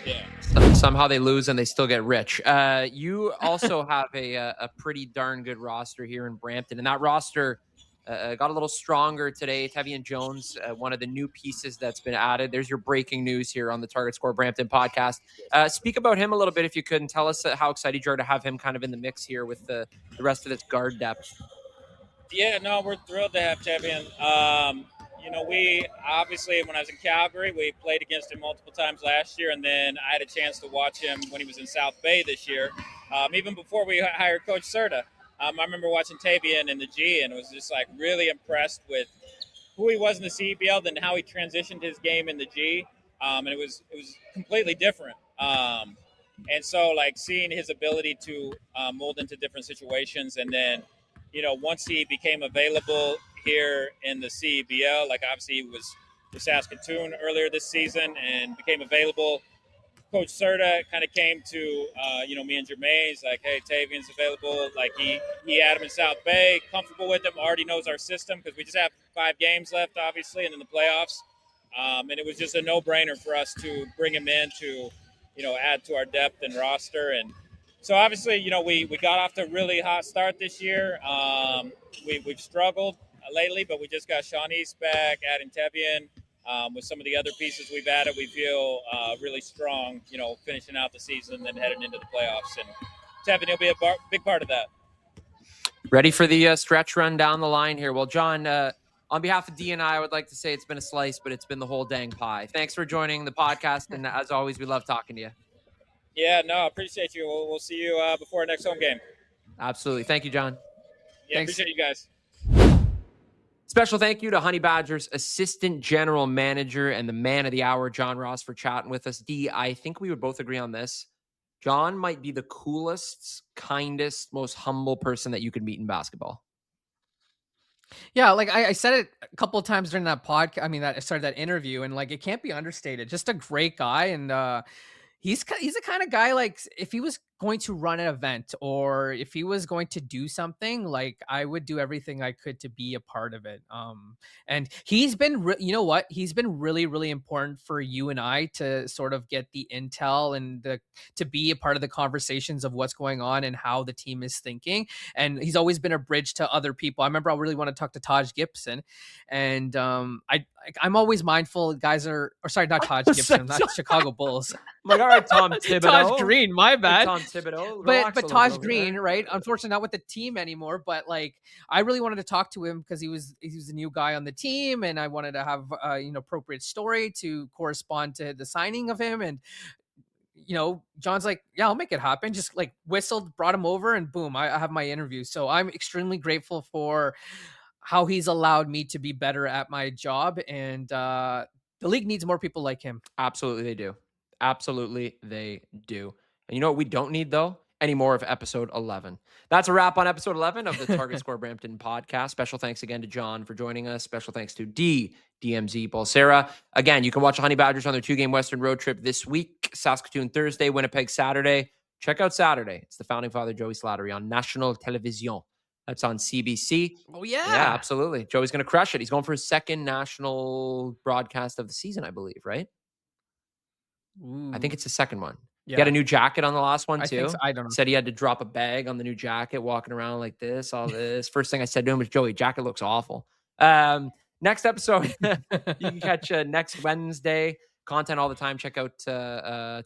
Yeah. Somehow they lose and they still get rich. You also have a pretty darn good roster here in Brampton, and that roster got a little stronger today. Tevian Jones, one of the new pieces that's been added. There's your breaking news here on the Target Score Brampton podcast. Speak about him a little bit if you could, and tell us how excited you are to have him kind of in the mix here with the rest of its guard depth. Yeah, no, we're thrilled to have Tevian. We obviously, when I was in Calgary, we played against him multiple times last year, and then I had a chance to watch him when he was in South Bay this year, even before we hired Coach Serta. I remember watching Tevian in the G and was just like really impressed with who he was in the CEBL, then how he transitioned his game in the G, and it was completely different. And so, like, seeing his ability to mold into different situations, and then, once he became available here in the CEBL, like obviously he was with Saskatoon earlier this season and became available Coach Serta kind of came to, me and Jermaine. He's like, hey, Tavian's available. Like he had him in South Bay, comfortable with him, already knows our system because we just have 5 games left, obviously, and then the playoffs. And it was just a no-brainer for us to bring him in to, add to our depth and roster. And so obviously, we got off to a really hot start this year. We've struggled lately, but we just got Shawnee's back, adding Tevian. With some of the other pieces we've added, we feel really strong, finishing out the season and then heading into the playoffs. And Tevin will be a big part of that. Ready for the stretch run down the line here. Well, John, on behalf of D and I would like to say it's been a slice, but it's been the whole dang pie. Thanks for joining the podcast. And as always, we love talking to you. Yeah, no, I appreciate you. We'll see you before our next home game. Absolutely. Thank you, John. Yeah, thanks. Appreciate you guys. Special thank you to Honey Badger's assistant general manager and the man of the hour, John Ross, for chatting with us. D, I think we would both agree on this. John might be the coolest, kindest, most humble person that you could meet in basketball. Yeah, like I said it a couple of times during that podcast. I mean, that I started that interview, and like it can't be understated. Just a great guy, and he's the kind of guy, like, if he was going to run an event or if he was going to do something, like, I would do everything I could to be a part of it. And he's been, he's been really, really important for you and I to sort of get the intel and to be a part of the conversations of what's going on and how the team is thinking. And he's always been a bridge to other people. I remember I really want to talk to Taj Gibson, and I'm always mindful guys are, or sorry, not Taj Gibson, not Chicago Bulls. I'm like, all right, Tom Thibodeau. Taj Green, my bad. Tom Thibodeau. But Taj Green, right? Unfortunately, not with the team anymore. But like, I really wanted to talk to him because he was a new guy on the team, and I wanted to have appropriate story to correspond to the signing of him. And John's like, yeah, I'll make it happen. Just like whistled, brought him over, and boom, I have my interview. So I'm extremely grateful for how he's allowed me to be better at my job, and the league needs more people like him. Absolutely, they do. Absolutely, they do. And you know what we don't need, though? Any more of episode 11. That's a wrap on episode 11 of the Target Score Brampton podcast. Special thanks again to John for joining us. Special thanks to DMZ, Bulsara. Again, you can watch the Honey Badgers on their 2-game Western road trip this week. Saskatoon Thursday, Winnipeg Saturday. Check out Saturday. It's the founding father, Joey Slattery, on National Television. That's on CBC. Oh, yeah. Yeah, absolutely. Joey's going to crush it. He's going for his second national broadcast of the season, I believe, right? Ooh. I think it's the second one. Yeah. He had a new jacket on the last one, too. I don't know. Said he had to drop a bag on the new jacket, walking around like this, all this. First thing I said to him was, Joey, jacket looks awful. Next episode, you can catch next Wednesday. Content all the time. Check out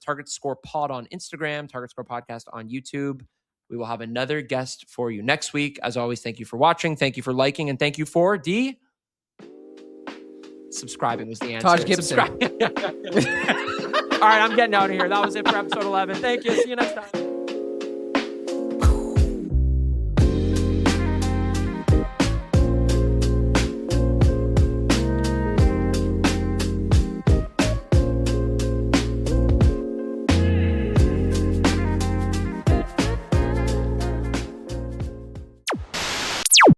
Target Score Pod on Instagram, Target Score Podcast on YouTube. We will have another guest for you next week. As always, thank you for watching. Thank you for liking. And thank you for subscribing was the answer. Taj Gibson. All right, I'm getting out of here. That was it for episode 11. Thank you. See you next time.